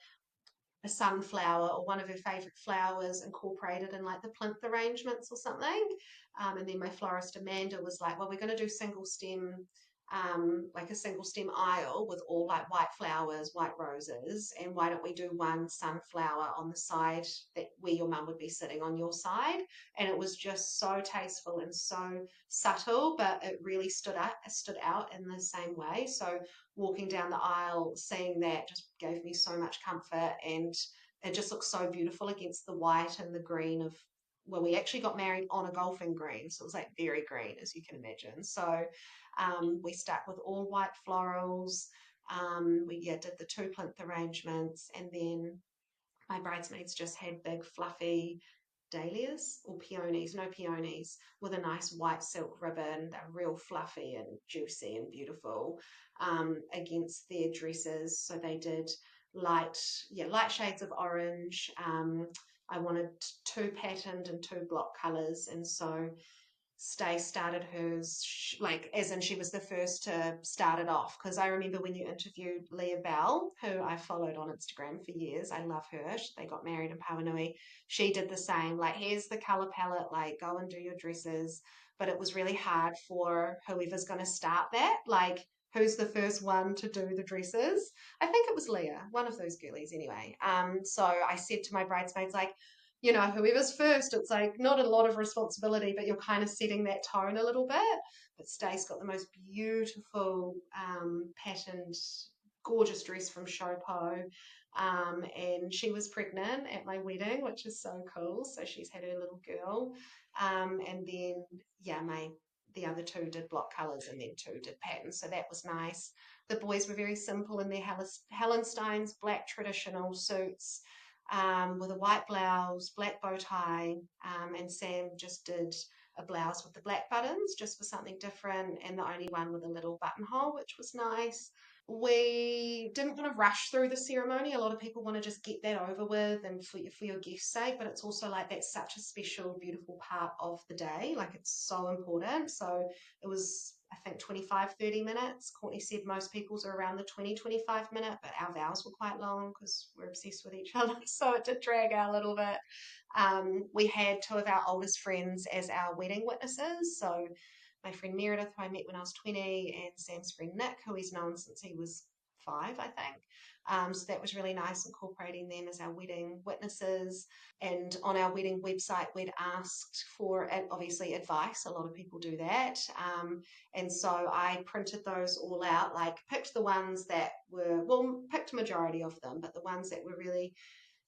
a sunflower or one of her favorite flowers incorporated in like the plinth arrangements or something. And then my florist Amanda was like, well, we're going to do single stem, like a single stem aisle with all like white flowers, white roses. And why don't we do one sunflower on the side that where your mum would be sitting on your side? And it was just so tasteful and so subtle, but it really stood out in the same way. So walking down the aisle, seeing that just gave me so much comfort, and it just looks so beautiful against the white and the green of, well, we actually got married on a golfing green, so it was like very green, as you can imagine. So we stuck with all white florals. We did the two plinth arrangements, and then my bridesmaids just had big fluffy dahlias or peonies, no peonies, with a nice white silk ribbon. They're real fluffy and juicy and beautiful, against their dresses. So they did light shades of orange. I wanted two patterned and two block colours, and so Stay started hers, like as in she was the first to start it off. Because I remember when you interviewed Leah Bell, who I followed on Instagram for years. I love her. They got married in Pawanui. She did the same. Like, here's the color palette. Like, go and do your dresses. But it was really hard for whoever's going to start that. Like, who's the first one to do the dresses? I think it was Leah, one of those girlies anyway. So I said to my bridesmaids, like, whoever's first, it's like not a lot of responsibility, but you're kind of setting that tone a little bit. But Stace got the most beautiful patterned gorgeous dress from Shopo. And she was pregnant at my wedding, which is so cool. So she's had her little girl. And then, yeah, the other two did block colours and then two did patterns. So that was nice. The boys were very simple in their Hallensteins black traditional suits with a white blouse, black bow tie, and Sam just did a blouse with the black buttons just for something different, and the only one with a little buttonhole, which was nice. We didn't want to rush through the ceremony. A lot of people want to just get that over with and for your guest's sake, but it's also like that's such a special, beautiful part of the day. Like it's so important. So it was, I think, 25, 30 minutes. Courtney said most people's are around the 20, 25 minute, but our vows were quite long because we're obsessed with each other. So it did drag out a little bit. We had two of our oldest friends as our wedding witnesses. So my friend Meredith, who I met when I was 20, and Sam's friend Nick, who he's known since he was 5, I think. So that was really nice, incorporating them as our wedding witnesses. And on our wedding website, we'd asked for obviously advice. A lot of people do that. And so I printed those all out, like picked the ones that were, well, picked a majority of them, but the ones that were really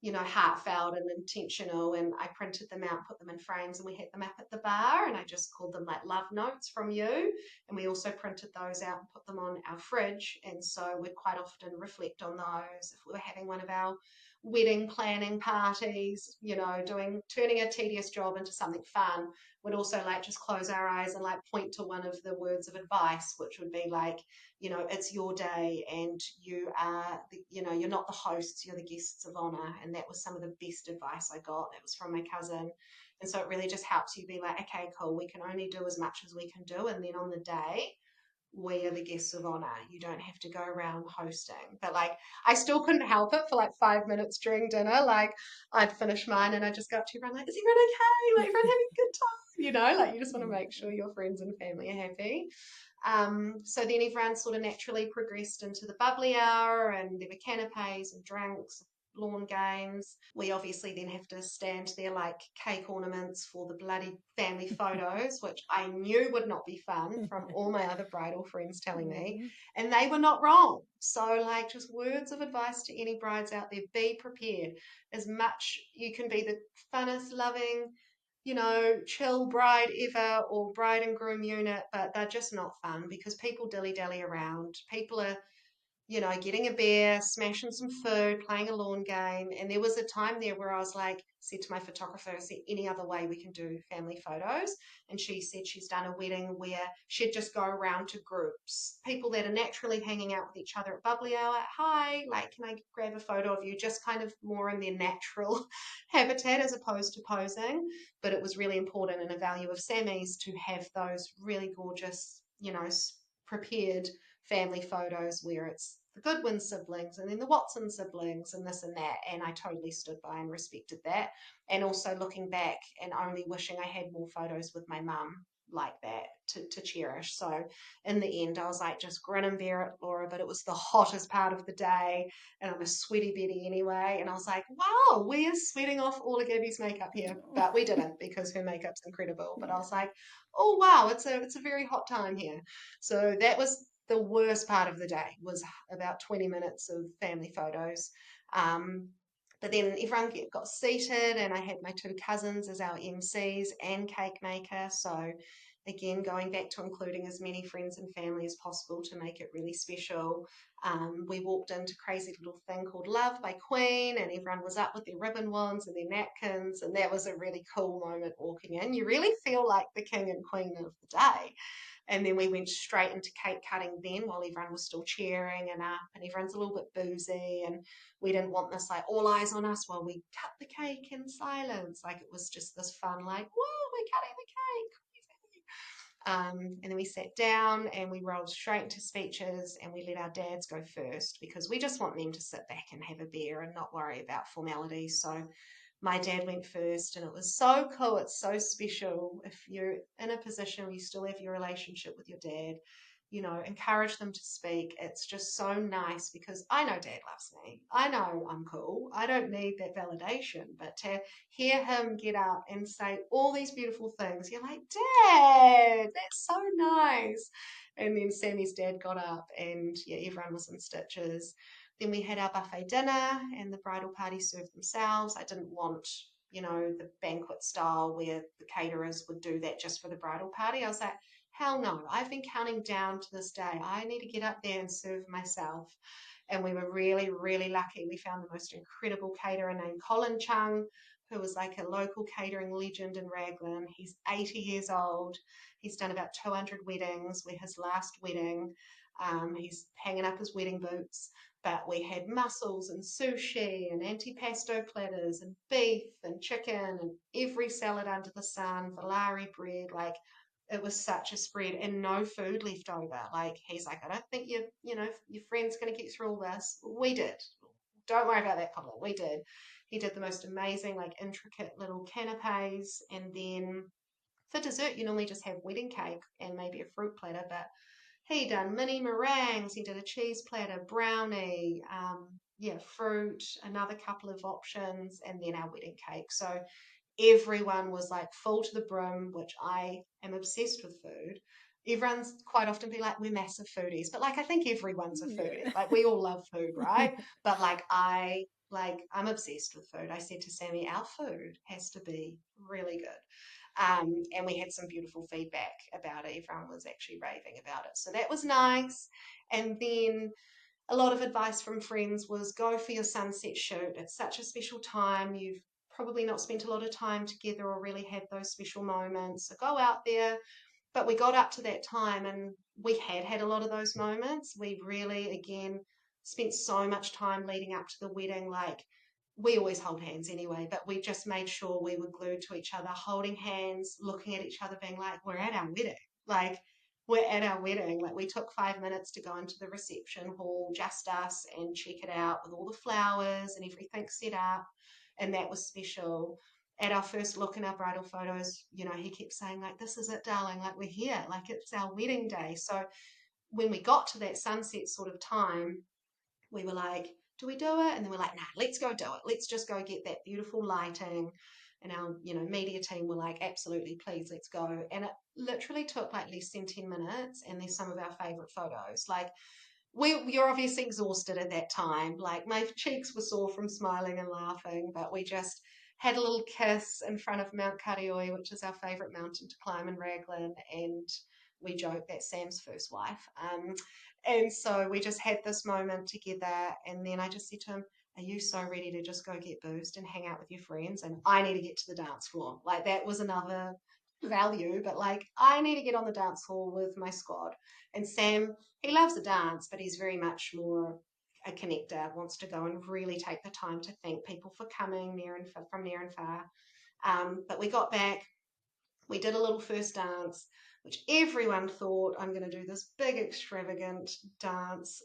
heartfelt and intentional. And I printed them out, put them in frames, and we had them up at the bar. And I just called them like love notes from you. And we also printed those out and put them on our fridge. And so we'd quite often reflect on those if we were having one of our wedding planning parties, turning a tedious job into something fun. We'd also like just close our eyes and like point to one of the words of advice, which would be like, it's your day and you are, you're not the hosts, you're the guests of honor. And that was some of the best advice I got. That was from my cousin. And so it really just helps you be like, okay, cool, we can only do as much as we can do. And then on the day, we are the guests of honor. You don't have to go around hosting. But like, I still couldn't help it for like 5 minutes during dinner. Like, I'd finish mine and I'd just go up to everyone like, is everyone okay? Like, everyone having a good time? Like you just want to make sure your friends and family are happy. So then everyone sort of naturally progressed into the bubbly hour, and there were canapes and drinks, lawn games. We obviously then have to stand there like cake ornaments for the bloody family photos, which I knew would not be fun from all my other bridal friends telling me, and they were not wrong. So like just words of advice to any brides out there: be prepared. As much you can be the funnest, loving, chill bride ever or bride and groom unit, but they're just not fun because people dilly-dally around. People are getting a beer, smashing some food, playing a lawn game. And there was a time there where I was like, said to my photographer, is there any other way we can do family photos? And she said she's done a wedding where she'd just go around to groups, people that are naturally hanging out with each other at bubbly hour. Hi, like, can I grab a photo of you? Just kind of more in their natural habitat as opposed to posing. But it was really important and a value of Sammy's to have those really gorgeous, prepared family photos where it's the Goodwin siblings and then the Watson siblings and this and that. And I totally stood by and respected that. And also looking back and only wishing I had more photos with my mum like that to cherish. So in the end, I was like, just grin and bear it, Laura. But it was the hottest part of the day. And I'm a sweaty Betty anyway. And I was like, wow, we are sweating off all of Gabby's makeup here. But we didn't because her makeup's incredible. But I was like, oh, wow, it's a very hot time here. So that was the worst part of the day, was about 20 minutes of family photos. But then everyone got seated, and I had my two cousins as our MCs and cake maker. So again, going back to including as many friends and family as possible to make it really special. We walked into crazy little thing called Love by Queen, and everyone was up with their ribbon wands and their napkins, and that was a really cool moment walking in. You really feel like the king and queen of the day. And then we went straight into cake cutting then while everyone was still cheering and up, and everyone's a little bit boozy, and we didn't want this like all eyes on us while we cut the cake in silence. Like it was just this fun like, whoa, we're cutting the cake. And then we sat down and we rolled straight into speeches, and we let our dads go first because we just want them to sit back and have a beer and not worry about formalities. So my dad went first, and it was so cool. It's so special. If you're in a position where you still have your relationship with your dad, encourage them to speak. It's just so nice because I know dad loves me. I know I'm cool. I don't need that validation. But to hear him get up and say all these beautiful things, you're like, Dad, that's so nice. And then Sammy's dad got up and yeah, everyone was in stitches. Then we had our buffet dinner and the bridal party served themselves. I didn't want, the banquet style where the caterers would do that just for the bridal party. I was like, hell no, I've been counting down to this day. I need to get up there and serve myself. And we were really, really lucky. We found the most incredible caterer named Colin Chung, who was like a local catering legend in Raglan. He's 80 years old. He's done about 200 weddings. We're his last wedding. He's hanging up his wedding boots. But we had mussels and sushi and antipasto platters and beef and chicken and every salad under the sun, Valari bread. Like, it was such a spread and no food left over. Like, he's like, I don't think your friend's going to get through all this. We did. Don't worry about that, Colin. We did. He did the most amazing, like, intricate little canapes. And then for dessert, you normally just have wedding cake and maybe a fruit platter, but he done mini meringues, he did a cheese platter, brownie, fruit, another couple of options, and then our wedding cake. So everyone was like full to the brim, which I am obsessed with food. Everyone's quite often be like, we're massive foodies, but like I think everyone's a foodie. Yeah. Like we all love food, right? But I'm obsessed with food. I said to Sammy, our food has to be really good. And we had some beautiful feedback about it. Everyone was actually raving about it. So that was nice. And then a lot of advice from friends was go for your sunset shoot. It's such a special time. You've probably not spent a lot of time together or really had those special moments. So go out there. But we got up to that time and we had a lot of those moments. We really, again, spent so much time leading up to the wedding. Like, we always hold hands anyway, but we just made sure we were glued to each other, holding hands, looking at each other, being like, we're at our wedding. Like, we're at our wedding. Like, we took 5 minutes to go into the reception hall, just us, and check it out with all the flowers and everything set up. And that was special. At our first look in our bridal photos, he kept saying, like, this is it, darling, like, we're here, like, it's our wedding day. So when we got to that sunset sort of time, we were like, do we do it? And then we're like, nah, let's go do it. Let's just go get that beautiful lighting. And our, media team were like, absolutely, please, let's go. And it literally took like less than 10 minutes. And there's some of our favorite photos. Like, you're obviously exhausted at that time. Like, my cheeks were sore from smiling and laughing, but we just had a little kiss in front of Mount Karioi, which is our favorite mountain to climb in Raglan, and we joke that's Sam's first wife. And so we just had this moment together, and then I just said to him, are you so ready to just go get boozed and hang out with your friends? And I need to get to the dance floor. Like, that was another value, but like, I need to get on the dance floor with my squad. And Sam, he loves the dance, but he's very much more a connector, wants to go and really take the time to thank people for coming from near and far. But we got back, we did a little first dance, which everyone thought I'm going to do this big extravagant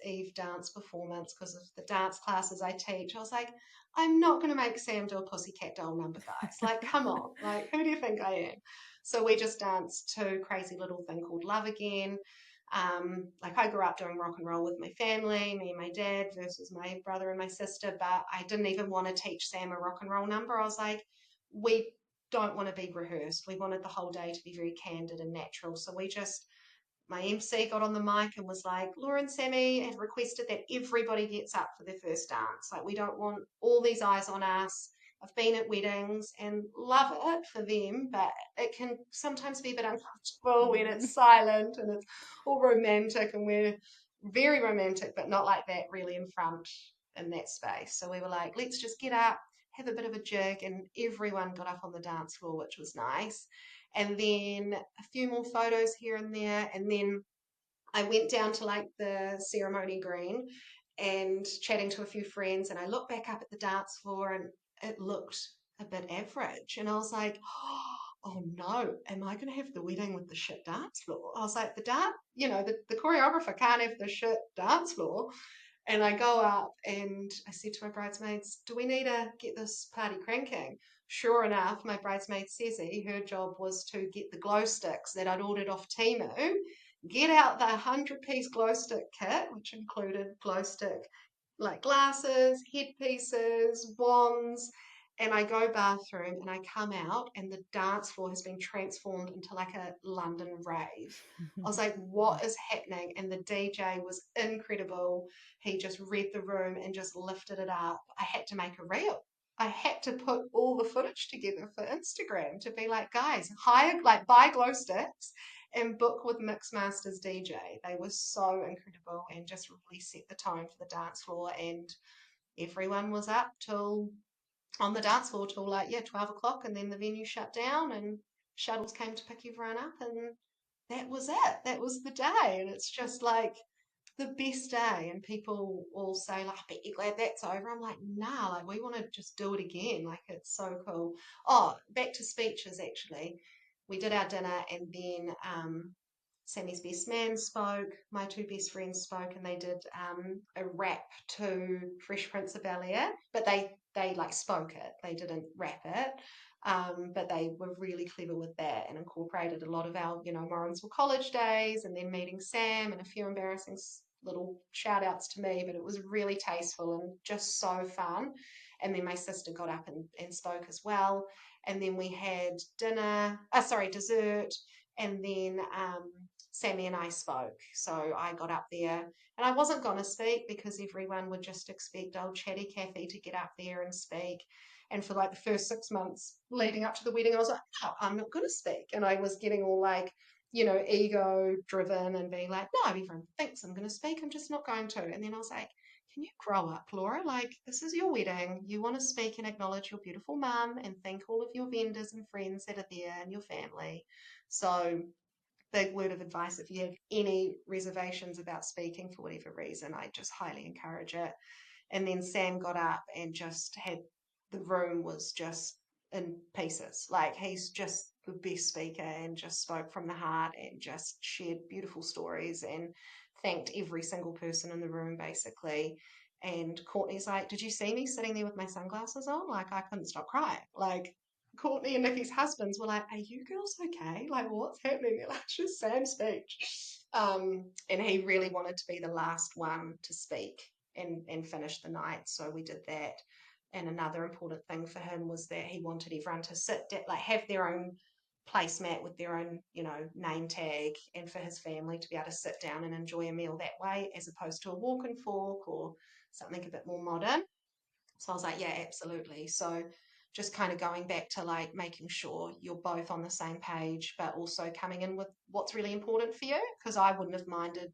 Eve dance performance because of the dance classes I teach. I was like, I'm not going to make Sam do a pussycat doll number, guys. Like, come on. Like, who do you think I am? So we just danced to Crazy Little Thing Called Love Again. Like, I grew up doing rock and roll with my family, me and my dad versus my brother and my sister, but I didn't even want to teach Sam a rock and roll number. I was like, we don't want to be rehearsed. We wanted the whole day to be very candid and natural. So my MC got on the mic and was like, Laura and Sammy have requested that everybody gets up for their first dance. Like, we don't want all these eyes on us. I've been at weddings and love it for them, but it can sometimes be a bit uncomfortable when it's silent and it's all romantic, and we're very romantic, but not like that really in front in that space. So we were like, let's just get up, have a bit of a jig, and everyone got up on the dance floor, which was nice. And then a few more photos here and there, and then I went down to like the ceremony green and chatting to a few friends, and I looked back up at the dance floor and it looked a bit average, and I was like, oh no, am I going to have the wedding with the shit dance floor? I was like, the choreographer can't have the shit dance floor. And I go up and I said to my bridesmaids, do we need to get this party cranking? Sure enough, my bridesmaid Ceci, her job was to get the glow sticks that I'd ordered off Temu, get out the 100-piece glow stick kit, which included glow stick like glasses, headpieces, wands, And I go bathroom and I come out and the dance floor has been transformed into like a London rave. I was like, what is happening? And the DJ was incredible. He just read the room and just lifted it up. I had to make a reel. I had to put all the footage together for Instagram to be like, guys, hire, like, buy glow sticks and book with Mixmasters DJ. They were so incredible and just really set the tone for the dance floor. And everyone was up till on the dance floor till like, yeah, 12 o'clock. And then the venue shut down and shuttles came to pick everyone up. And that was it. That was the day. And it's just like, the best day. And people all say like, I bet you're glad that's over. I'm like, nah, like we want to just do it again. Like it's so cool. Oh, back to speeches actually. We did our dinner and then Sammy's best man spoke, my two best friends spoke, and they did a rap to Fresh Prince of Bel-Air, but they like spoke it. They didn't rap it. But they were really clever with that and incorporated a lot of our, Morrinsville College days and then meeting Sam and a few embarrassing little shout outs to me, but it was really tasteful and just so fun. And then my sister got up and spoke as well. And then we had dessert, and then Sammy and I spoke. So I got up there and I wasn't going to speak because everyone would just expect old chatty Kathy to get up there and speak. And for like the first 6 months leading up to the wedding, I was like, oh, I'm not going to speak. And I was getting all like, ego driven and being like, no, everyone thinks I'm going to speak. I'm just not going to. And then I was like, can you grow up, Laura? Like, this is your wedding. You want to speak and acknowledge your beautiful mum and thank all of your vendors and friends that are there and your family. So, big word of advice, if you have any reservations about speaking for whatever reason, I just highly encourage it. And then Sam got up and just had the room was just in pieces. Like he's just the best speaker and just spoke from the heart and just shared beautiful stories and thanked every single person in the room basically. And Courtney's like, did you see me sitting there with my sunglasses on? Like I couldn't stop crying. Like Courtney and Nikki's husbands were like, are you girls okay? Like what's happening? Like just Sam's speech. And he really wanted to be the last one to speak and finish the night. So we did that. And another important thing for him was that he wanted everyone to like have their own placemat with their own, name tag, and for his family to be able to sit down and enjoy a meal that way, as opposed to a walk and fork or something a bit more modern. So I was like, yeah, absolutely. So just kind of going back to like making sure you're both on the same page, but also coming in with what's really important for you. Because I wouldn't have minded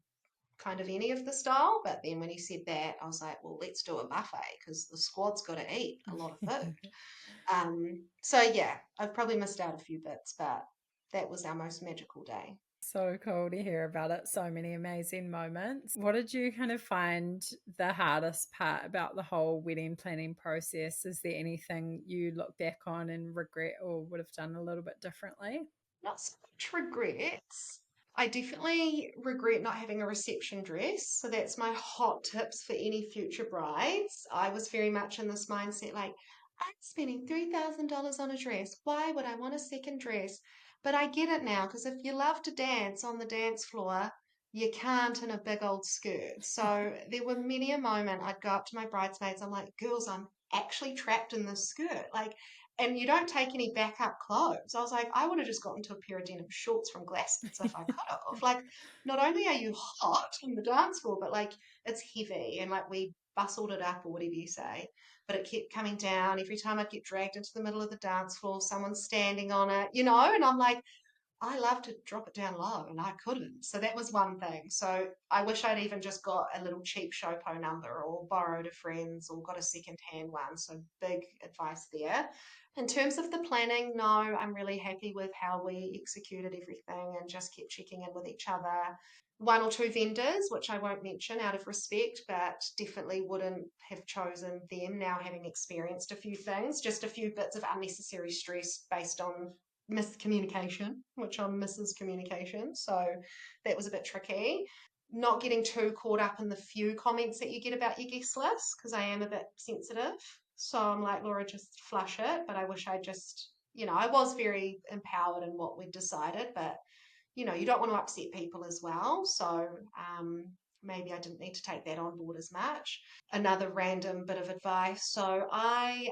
kind of any of the style. But then when he said that, I was like, well, let's do a buffet because the squad's got to eat a lot of food. So yeah, I've probably missed out a few bits, but that was our most magical day. So cool to hear about it. So many amazing moments. What did you kind of find the hardest part about the whole wedding planning process? Is there anything you look back on and regret or would have done a little bit differently? Not so much regrets. I definitely regret not having a reception dress. So that's my hot tips for any future brides. I was very much in this mindset like, I'm spending $3,000 on a dress. Why would I want a second dress? But I get it now because if you love to dance on the dance floor, you can't in a big old skirt. So there were many a moment I'd go up to my bridesmaids. I'm like, girls, I'm actually trapped in this skirt. Like, and you don't take any backup clothes. I was like, I would have just gotten to a pair of denim shorts from Glassons if I could have. Like, not only are you hot on the dance floor, but like it's heavy and like we bustled it up or whatever you say. But it kept coming down. Every time I'd get dragged into the middle of the dance floor, someone's standing on it, and I'm like, I love to drop it down low and I couldn't. So that was one thing. So I wish I'd even just got a little cheap Shopo number or borrowed a friend's or got a second hand one. So big advice there. In terms of the planning, no, I'm really happy with how we executed everything and just kept checking in with each other. One or two vendors, which I won't mention out of respect, but definitely wouldn't have chosen them now having experienced a few things, just a few bits of unnecessary stress based on miscommunication, which I'm Mrs. Communication. So that was a bit tricky. Not getting too caught up in the few comments that you get about your guest list because I am a bit sensitive. So I'm like, Laura, just flush it. But I wish I just, I was very empowered in what we'd decided, but you don't want to upset people as well. So maybe I didn't need to take that on board as much. Another random bit of advice. So I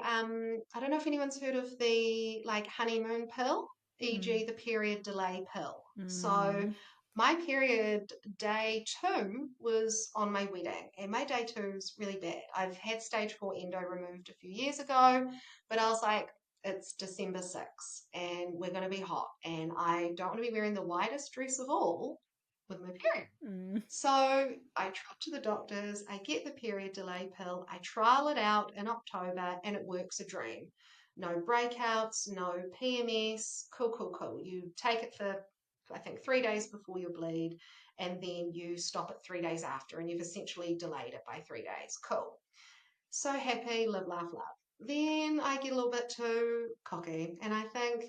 don't know if anyone's heard of the like honeymoon pill, Mm. e.g. the period delay pill. So Mm. my period day 2 was on my wedding, and my day 2 is really bad. I've had stage 4 endo removed a few years ago, but I was like, it's December 6th and we're going to be hot, and I don't want to be wearing the widest dress of all with my period. Mm. So I trot to the doctors, I get the period delay pill, I trial it out in October, and it works a dream. No breakouts, no PMS, cool, cool, cool. You take it for, I think, 3 days before your bleed, and then you stop it 3 days after, and you've essentially delayed it by 3 days. Cool. So happy, live, laugh, love. Then I get a little bit too cocky, and I think,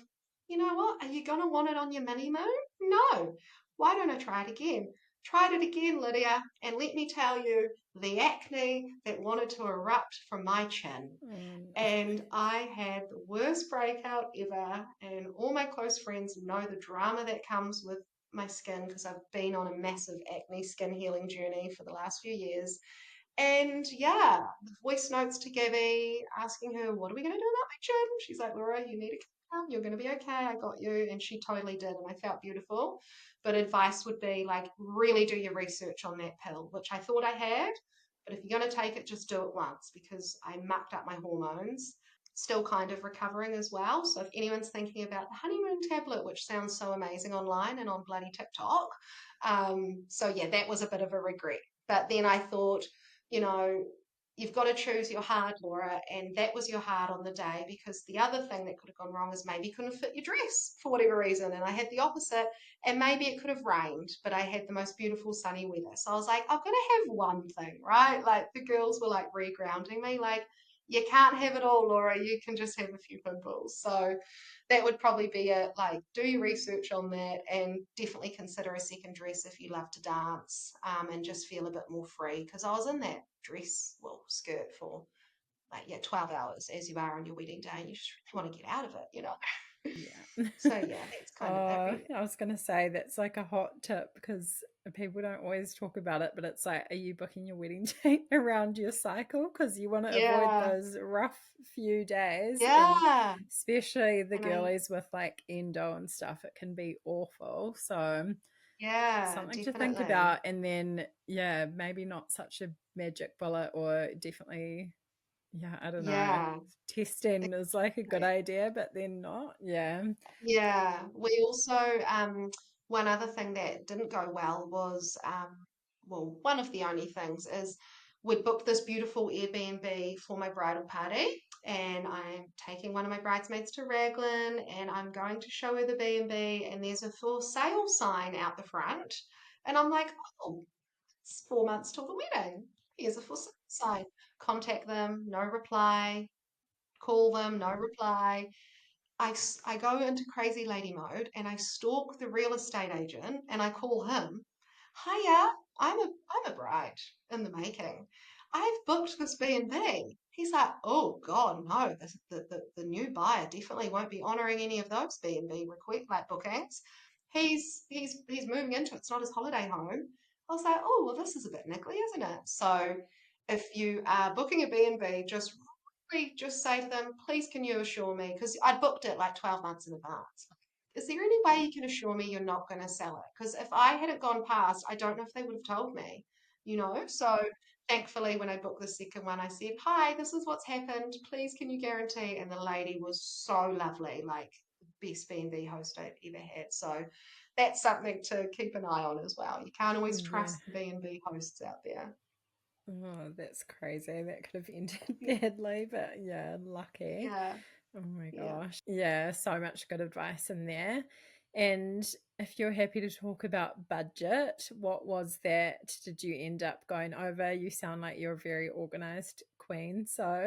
you know what? Are you going to want it on your mini moon? No. Why don't I try it again? Tried it again, Lydia, and let me tell you, the acne that wanted to erupt from my chin. Mm. And I had the worst breakout ever, and all my close friends know the drama that comes with my skin because I've been on a massive acne skin healing journey for the last few years. And yeah, the voice notes to Gabby asking her, what are we going to do about my chin? She's like, Laura, you need to calm down. You're going to be okay. I got you. And she totally did. And I felt beautiful. But advice would be like, really do your research on that pill, which I thought I had. But if you're going to take it, just do it once, because I mucked up my hormones. Still kind of recovering as well. So if anyone's thinking about the honeymoon tablet, which sounds so amazing online and on bloody TikTok, so yeah, that was a bit of a regret. But then I thought, you know, you've got to choose your hard, Laura, and that was your hard on the day, because the other thing that could have gone wrong is maybe you couldn't fit your dress for whatever reason, and I had the opposite, and maybe it could have rained, but I had the most beautiful sunny weather. So I was like, I've got to have one thing, right? Like the girls were like regrounding me, like, you can't have it all, Laura. You can just have a few pimples. So that would probably be it. Like, do your research on that, and definitely consider a second dress if you love to dance, and just feel a bit more free. Because I was in that dress, well, skirt for like, yeah, 12 hours as you are on your wedding day, and you just really want to get out of it, you know? Yeah. So, yeah, that's kind of it, Oh, really. I was going to say that's like a hot tip because people don't always talk about it, but it's like, are you booking your wedding date around your cycle? Because you want to avoid Yeah, those rough few days, and yeah. especially the And I, girlies with like endo and stuff, it can be awful. So, yeah, something to think definitely. about. And then, yeah, maybe not such a magic bullet, or definitely, yeah, I don't know. Yeah, Testing is like a good exactly. idea, but then not. Yeah. Yeah, we also one other thing that didn't go well was well, one of the only things is we'd booked this beautiful Airbnb for my bridal party, and I'm taking one of my bridesmaids to Raglan, and I'm going to show her the B&B, and there's a for sale sign out the front, and I'm like, oh, it's 4 months till the wedding. Here's a for sale sign. Contact them, no reply. Call them, no reply. I go into crazy lady mode, and I stalk the real estate agent, and I call him. Hiya, I'm a bride in the making. I've booked this B&B. He's like, oh God, no, the new buyer definitely won't be honouring any of those B&B request like bookings. He's moving into it. It's not his holiday home. I was like, oh well, this is a bit niggly, isn't it? So if you are booking a B&B, just say to them, please can you assure me, because I booked it like 12 months in advance. Is there any way you can assure me you're not going to sell it? Because if I hadn't gone past, I don't know if they would have told me, you know? So thankfully, when I booked the second one, I said, hi, this is what's happened. Please, can you guarantee? And the lady was so lovely, like best B&B host I've ever had. So that's something to keep an eye on as well. You can't always Yeah. trust the B&B hosts out there. Oh, that's crazy. That could have ended Yeah, badly, but yeah, lucky. yeah, Oh my yeah. gosh. Yeah, so much good advice in there. And if you're happy to talk about budget, what was that? Did you end up going over? You sound like you're a very organized queen. So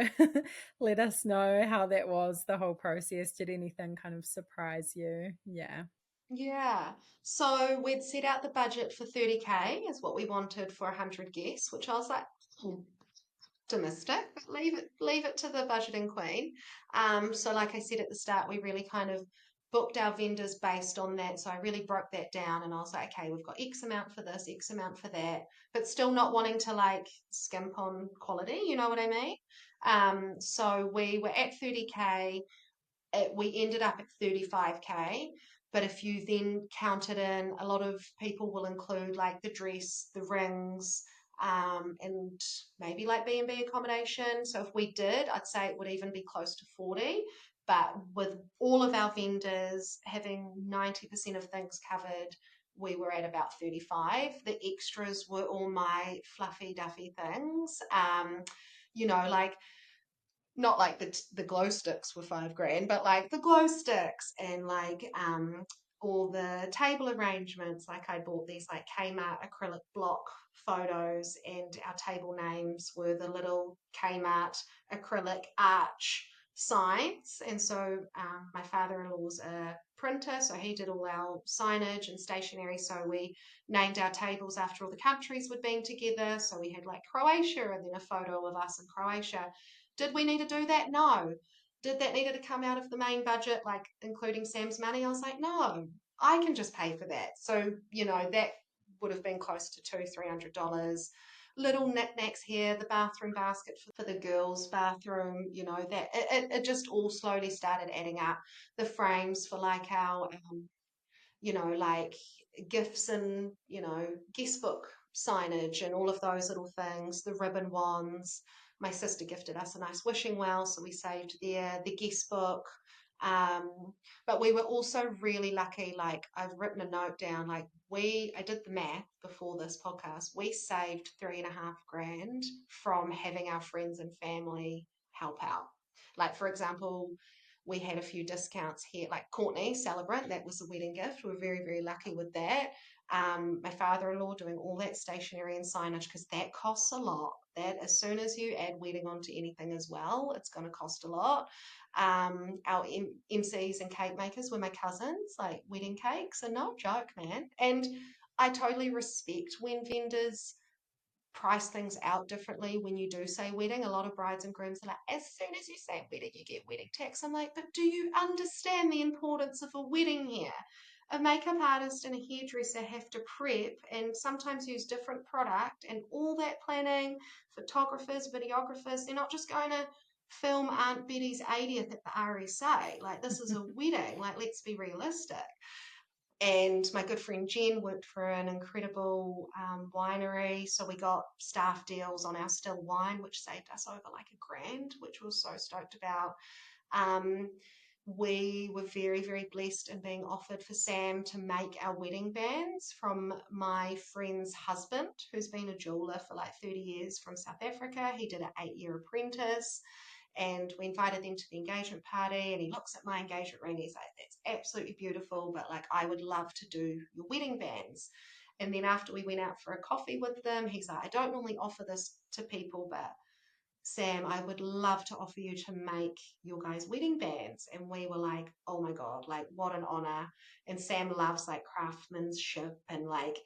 let us know how that was, the whole process. Did anything kind of surprise you? Yeah. Yeah. So we'd set out the budget for 30K is what we wanted for 100 guests, which I was like, "Hmm, optimistic, but leave it to the budgeting queen." So like I said at the start, we really kind of booked our vendors based on that. So I really broke that down and I was like, okay, we've got X amount for this, X amount for that, but still not wanting to like skimp on quality, you know what I mean? So we were at 30K, we ended up at 35K. But if you then count it in, a lot of people will include like the dress, the rings, and maybe like B&B accommodation. So if we did, I'd say it would even be close to 40. But with all of our vendors having 90% of things covered, we were at about 35. The extras were all my fluffy duffy things. Like not like the glow sticks were 5 grand, but like the glow sticks and like all the table arrangements. Like I bought these like Kmart acrylic block photos, and our table names were the little Kmart acrylic arch signs. And so my father-in-law's a printer, so he did all our signage and stationery. So we named our tables after all the countries we'd been together. So we had like Croatia and then a photo of us in Croatia. Did we need to do that? No. Did that needed to come out of the main budget, like including Sam's money? I was like, no, I can just pay for that. So, that would have been close to $200-300. Little knickknacks here, the bathroom basket for the girls' bathroom, that it just all slowly started adding up. The frames for like our like gifts and, guest book signage and all of those little things, the ribbon wands. My sister gifted us a nice wishing well, so we saved there, the guest book. But we were also really lucky. Like I've written a note down, like I did the math before this podcast. We saved 3.5 grand from having our friends and family help out. Like, for example, we had a few discounts here, like Courtney Celebrant, that was a wedding gift. We were very, very lucky with that. My father-in-law doing all that stationery and signage, because that costs a lot. That as soon as you add wedding onto anything as well, it's going to cost a lot. Our MCs and cake makers were my cousins, like wedding cakes, and no joke, man. And I totally respect when vendors price things out differently when you do say wedding. A lot of brides and grooms are like, as soon as you say wedding, you get wedding tax. I'm like, but do you understand the importance of a wedding here? A makeup artist and a hairdresser have to prep and sometimes use different product and all that planning, photographers, videographers, they're not just going to film Aunt Betty's 80th at the RSA. Like, this is a wedding. Like, let's be realistic. And my good friend Jen worked for an incredible winery, so we got staff deals on our still wine, which saved us over like $1,000, which we were so stoked about. Um, we were very, very blessed in being offered for Sam to make our wedding bands from my friend's husband, who's been a jeweler for like 30 years from South Africa. He did an 8-year apprentice. And we invited them to the engagement party, and he looks at my engagement ring. He's like, that's absolutely beautiful, but like, I would love to do your wedding bands. And then after we went out for a coffee with them, he's like, I don't normally offer this to people, but Sam, I would love to offer you to make your guys' wedding bands. And we were like, oh my God, like what an honor. And Sam loves like craftsmanship and like,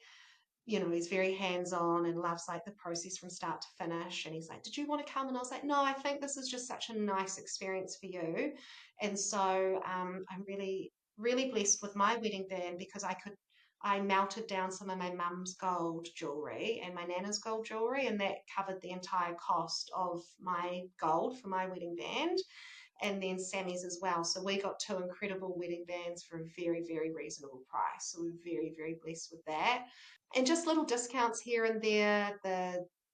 he's very hands-on and loves like the process from start to finish. And he's like, did you want to come? And I was like, no, I think this is just such a nice experience for you. And so I'm really, really blessed with my wedding band, because I melted down some of my mum's gold jewelry and my nana's gold jewelry, and that covered the entire cost of my gold for my wedding band, and then Sammy's as well. So we got 2 incredible wedding bands for a very, very reasonable price. So we're very, very blessed with that. And just little discounts here and there.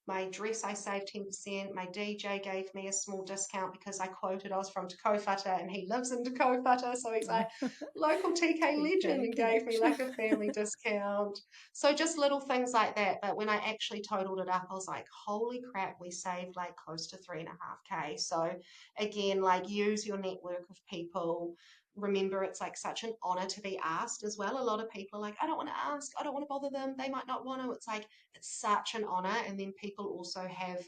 My dress, I saved 10%. My DJ gave me a small discount because I quoted I was from Te Kaupata and he lives in Te Kaupata. So he's like, local TK legend, and gave me like a family discount. So just little things like that. But when I actually totaled it up, I was like, holy crap, we saved like close to 3.5K. So again, like, use your network of people. Remember, it's like such an honor to be asked as well. A lot of people are like, I don't want to ask, I don't want to bother them, they might not want to. It's like, it's such an honor. And then people also have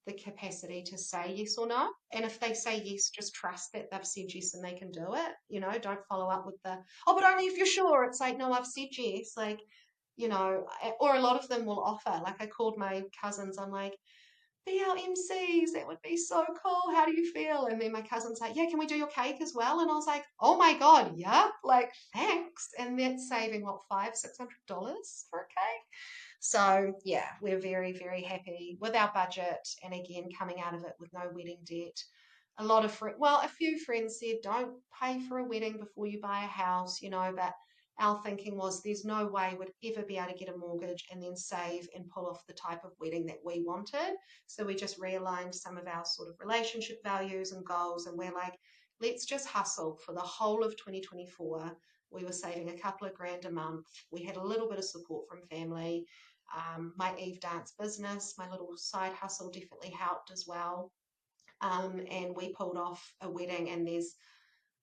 the capacity to say yes or no. And if they say yes, just trust that they've said yes and they can do it. Don't follow up with oh, but only if you're sure. It's like, no, I've said yes. Like, or a lot of them will offer. Like, I called my cousins, I'm like, be our MCs. That would be so cool. How do you feel? And then my cousin's like, yeah, can we do your cake as well? And I was like, oh my God, yeah, like thanks. And that's saving what, $500-$600 for a cake. So yeah, we're very, very happy with our budget. And again, coming out of it with no wedding debt. A few friends said, don't pay for a wedding before you buy a house, but our thinking was there's no way we'd ever be able to get a mortgage and then save and pull off the type of wedding that we wanted. So we just realigned some of our sort of relationship values and goals, and we're like, let's just hustle for the whole of 2024. We were saving a couple of grand a month. We had a little bit of support from family. My Eve dance business, my little side hustle definitely helped as well. And we pulled off a wedding, and there's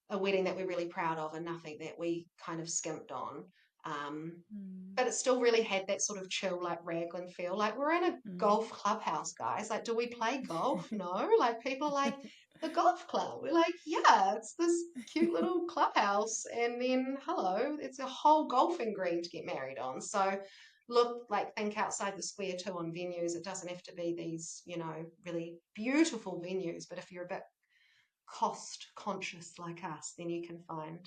a wedding that we're really proud of and nothing that we kind of skimped on. Um, Mm. but it still really had that sort of chill, like Raglan feel. Like we're in a Mm. golf clubhouse, guys. Like, do we play golf? No. Like, people are like, the golf club. We're like, yeah, it's this cute little clubhouse. And then, hello, it's a whole golfing green to get married on. So, look, like, think outside the square too on venues. It doesn't have to be these, really beautiful venues. But if you're a bit cost conscious like us, then you can find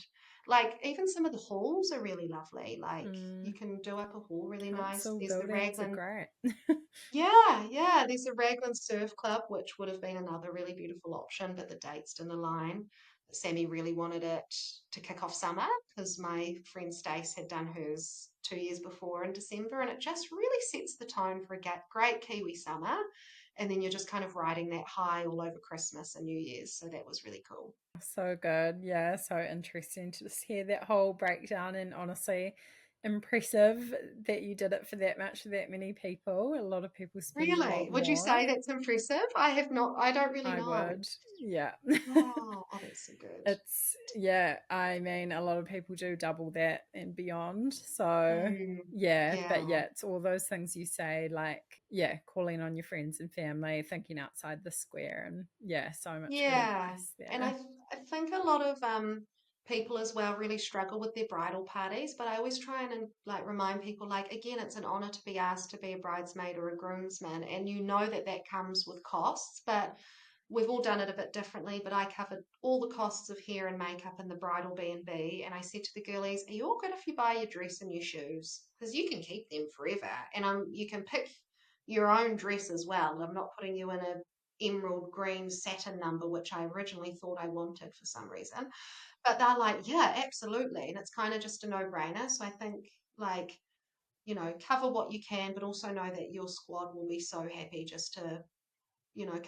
like even some of the halls are really lovely. Like you Mm. can do up a hall really nice. Council There's the buildings are Raglan, great. yeah, there's a Raglan Surf Club, which would have been another really beautiful option, but the dates didn't align. Sammy really wanted it to kick off summer because my friend Stace had done hers 2 years before in December, and it just really sets the tone for a great Kiwi summer. And then you're just kind of riding that high all over Christmas and New Year's. So that was really cool. So good. Yeah, so interesting to just hear that whole breakdown, and honestly impressive that you did it for that much for that many people. A lot of people spend a Really? lot Would you more. say that's impressive? I have not, I don't really I know. would. Yeah. Wow. Oh, that's so good. It's, yeah, I mean, a lot of people do double that and beyond. So, Mm, yeah, but yeah. yeah, it's all those things you say, like, yeah, calling on your friends and family, thinking outside the square, and yeah, so much good Yeah. advice And there. I think a lot of people as well really struggle with their bridal parties, but I always try and like remind people like again, it's an honor to be asked to be a bridesmaid or a groomsman, and you know that that comes with costs, but we've all done it a bit differently. But I covered all the costs of hair and makeup in the bridal B&B, and I said to the girlies, "Are you all good if you buy your dress and your shoes? Because you can keep them forever, and you can pick your own dress as well. I'm not putting you in a emerald green satin number, which I originally thought I wanted for some reason." But they're like, yeah, absolutely. And it's kind of just a no brainer. So I think, like, cover what you can, but also know that your squad will be so happy just to,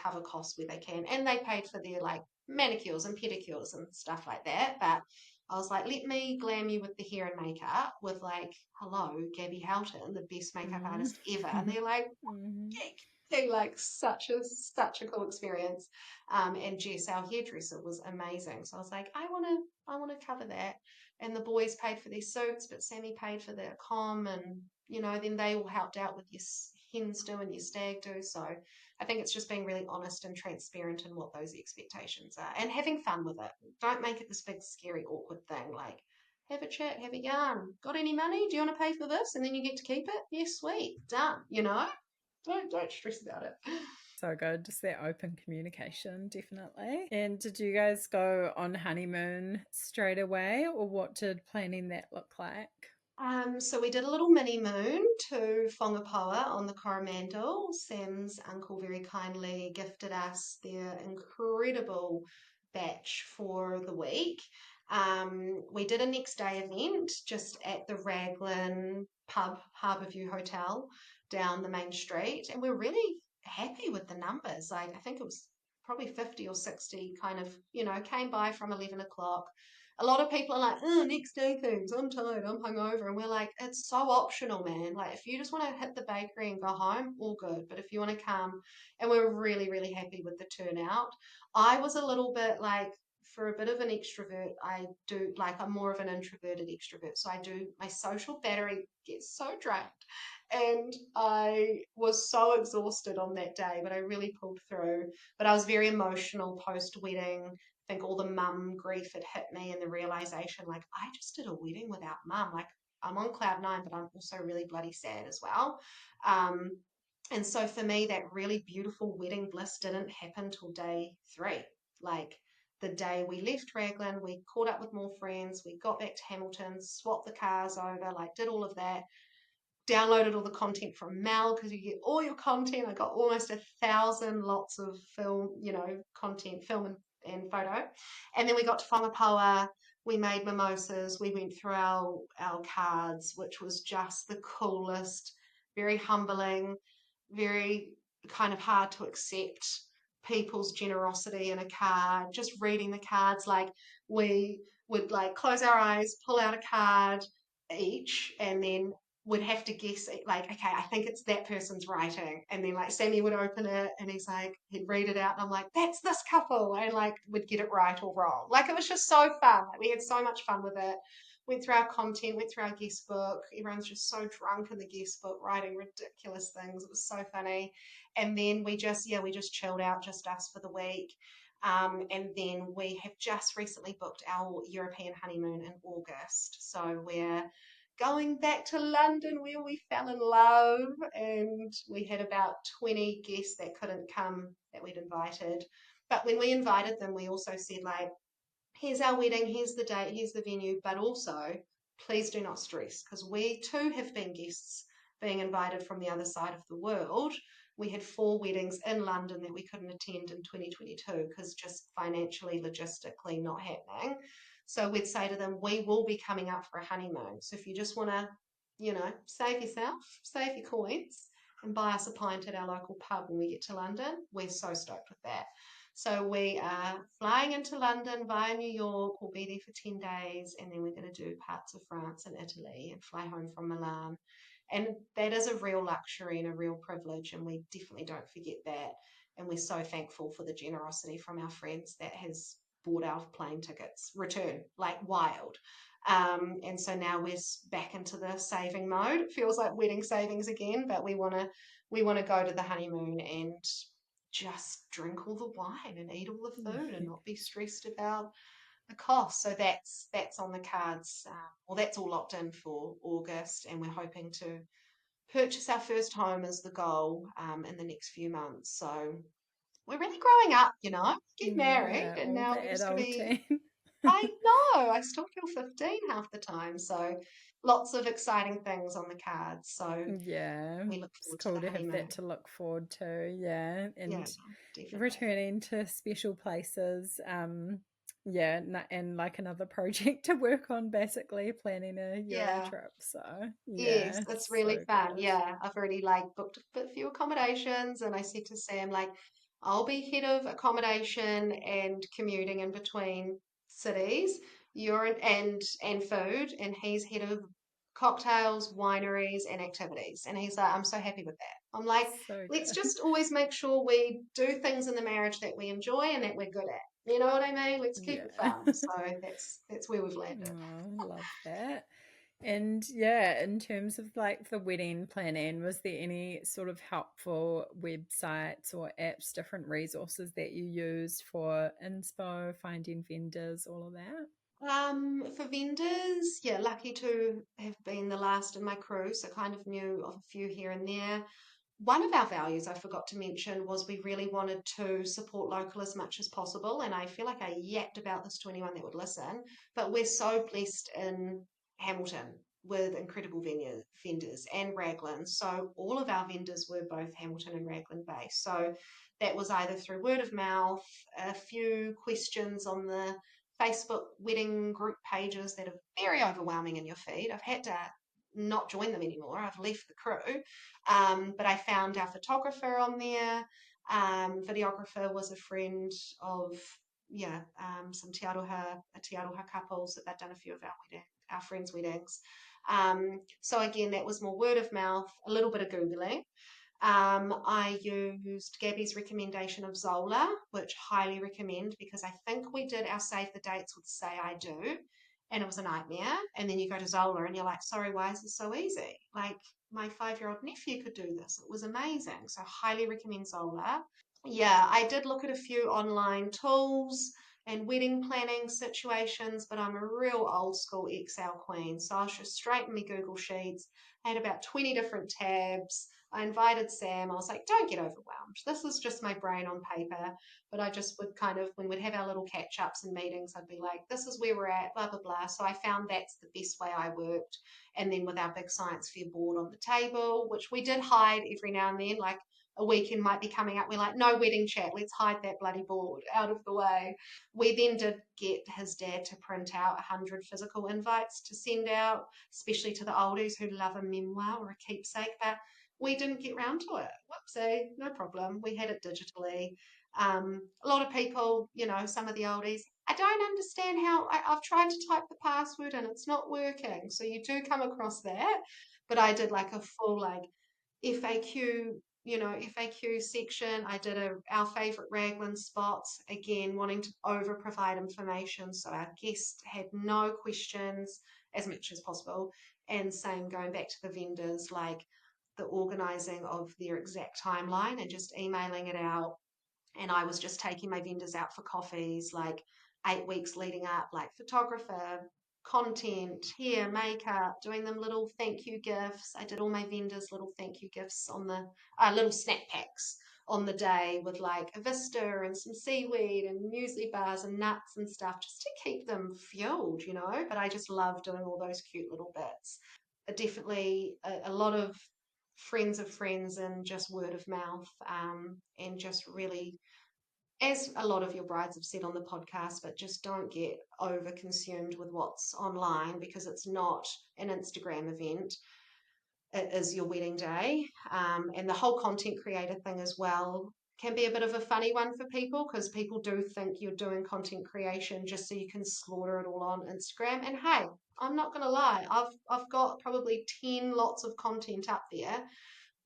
cover costs where they can. And they paid for their like manicures and pedicures and stuff like that. But I was like, let me glam you with the hair and makeup with like, hello, Gabby Houghton, the best makeup Mm. artist ever. And they're like, Mm. geek. Like such a cool experience. And Jess, our hairdresser, was amazing. So I was like, I wanna cover that. And the boys paid for their suits, but Sammy paid for their com, and then they all helped out with your hens do and your stag do. So I think it's just being really honest and transparent in what those expectations are, and having fun with it. Don't make it this big, scary, awkward thing. Like, have a chat, have a yarn. Got any money? Do you want to pay for this? And then you get to keep it? Yeah, sweet. Done. Don't stress about it. So good. Just that open communication, definitely. And did you guys go on honeymoon straight away, or what did planning that look like? So we did a little mini moon to Whangapoa on the Coromandel. Sam's uncle very kindly gifted us their incredible batch for the week. We did a next day event just at the Raglan pub, Harbourview Hotel down the main street, and we're really happy with the numbers. Like I think it was probably 50 or 60 kind of, came by from 11 o'clock. A lot of people are like, oh, next day things, I'm tired, I'm hungover. And we're like, it's so optional, man. Like, if you just want to hit the bakery and go home, all good. But if you want to come, and we're really, really happy with the turnout. I was a little bit like, for a bit of an extrovert, I do like, I'm more of an introverted extrovert. So I do, my social battery gets so drained. And I was so exhausted on that day, but I really pulled through. But I was very emotional post wedding. Think all the mum grief had hit me, and the realization like I just did a wedding without mum. Like I'm on cloud nine, but I'm also really bloody sad as well. Um, And so for me, that really beautiful wedding bliss didn't happen till day 3. Like the day we left Raglan, we caught up with more friends, we got back to Hamilton, swapped the cars over, like did all of that, downloaded all the content from Mel because you get all your content. I got almost 1,000 lots of film, content, film and photo. And then we got to Whangapaua. We made mimosas. We went through our cards, which was just the coolest, very humbling, very kind of hard to accept people's generosity in a card. Just reading the cards, like we would like close our eyes, pull out a card each, and then would have to guess it, like, okay, I think it's that person's writing. And then like Sammy would open it and he'd read it out and I'm like, that's this couple, and like would get it right or wrong. Like it was just so fun. Like we had so much fun with it. Went through our content, went through our guest book. Everyone's just so drunk in the guest book, writing ridiculous things. It was so funny. And then we just chilled out, just us for the week. And then we have just recently booked our European honeymoon in August. So we're going back to London where we fell in love, and we had about 20 guests that couldn't come that we'd invited. But when we invited them, we also said, like, here's our wedding, here's the date, here's the venue, but also please do not stress because we too have been guests being invited from the other side of the world. We had 4 weddings in London that we couldn't attend in 2022 because just financially, logistically not happening. So we'd say to them, we will be coming up for a honeymoon. So if you just want to, save yourself, save your coins, and buy us a pint at our local pub when we get to London, we're so stoked with that. So we are flying into London via New York. We'll be there for 10 days, and then we're going to do parts of France and Italy and fly home from Milan. And that is a real luxury and a real privilege, and we definitely don't forget that. And we're so thankful for the generosity from our friends that has bought our plane tickets return like wild. And so now we're back into the saving mode. It feels like wedding savings again, but we want to go to the honeymoon and just drink all the wine and eat all the food and not be stressed about the cost. So that's on the cards. Well, that's all locked in for August, and we're hoping to purchase our first home as the goal in the next few months. So we're really growing up, get married, Yeah, and all now the we're just going to be. adulting. I know, I still feel 15 half the time. So lots of exciting things on the cards. So Yeah, we look it's forward to cool the to have honeymoon. that to look forward to. Yeah, Yeah, and definitely. returning to special places. Yeah, and like another project to work on, basically planning a Euro Yeah. trip. So Yes, yeah, it's really so fun. good. Yeah, I've already like booked a few accommodations, and I said to Sam, like, I'll be head of accommodation and commuting in between cities, you're and food, and he's head of cocktails, wineries, and activities. And he's like, I'm so happy with that. I'm like, So let's good. just always make sure we do things in the marriage that we enjoy and that we're good at. You know what I mean? Let's keep it Yeah. fun. So that's where we've landed. Oh, love that. And yeah, in terms of like the wedding planning, was there any sort of helpful websites or apps, different resources that you used for inspo, finding vendors, all of that? For vendors, yeah, lucky to have been the last in my crew, so kind of knew of a few here and there. One of our values I forgot to mention was we really wanted to support local as much as possible, and I feel like I yapped about this to anyone that would listen, but we're so blessed in Hamilton with incredible vendors and Raglan. So all of our vendors were both Hamilton and Raglan based. So that was either through word of mouth, a few questions on the Facebook wedding group pages that are very overwhelming in your feed. I've had to not join them anymore. I've left the crew. But I found our photographer on there. Videographer was a friend of, yeah, some Te Aroha couples that they've done a few of our friends' weddings. So again, that was more word of mouth, a little bit of Googling. I used Gabby's recommendation of Zola, which highly recommend because I think we did our save the dates with Say I Do, and it was a nightmare. And then you go to Zola and you're like, sorry, why is this so easy? Like my 5-year-old nephew could do this. It was amazing. So highly recommend Zola. Yeah, I did look at a few online tools and wedding planning situations, but I'm a real old school Excel queen. So I was just straight in my Google Sheets. I had about 20 different tabs. I invited Sam. I was like, don't get overwhelmed. This is just my brain on paper. But I just would kind of, when we'd have our little catch ups and meetings, I'd be like, this is where we're at, blah, blah, blah. So I found that's the best way I worked. And then with our big science fair board on the table, which we did hide every now and then, like a weekend might be coming up. We're like, no wedding chat. Let's hide that bloody board out of the way. We then did get his dad to print out 100 physical invites to send out, especially to the oldies who love a memoir or a keepsake. But we didn't get round to it. Whoopsie, no problem. We had it digitally. A lot of people, some of the oldies, I don't understand how I've tried to type the password and it's not working. So you do come across that. But I did like a full FAQ, FAQ section. I did our favorite Raglan spots, again, wanting to over provide information so our guests had no questions as much as possible. And same going back to the vendors, like the organizing of their exact timeline and just emailing it out. And I was just taking my vendors out for coffees like 8 weeks leading up, like photographer, content, hair, makeup, doing them little thank you gifts. I did all my vendors little thank you gifts on the little snack packs on the day with like a vista and some seaweed and muesli bars and nuts and stuff just to keep them fueled. But I just love doing all those cute little bits. Definitely a lot of friends of friends and just word of mouth, and just really, as a lot of your brides have said on the podcast, but just don't get over consumed with what's online because it's not an Instagram event. It is your wedding day. And the whole content creator thing as well can be a bit of a funny one for people because people do think you're doing content creation just so you can slaughter it all on Instagram. And hey, I'm not going to lie, I've got probably 10 lots of content up there,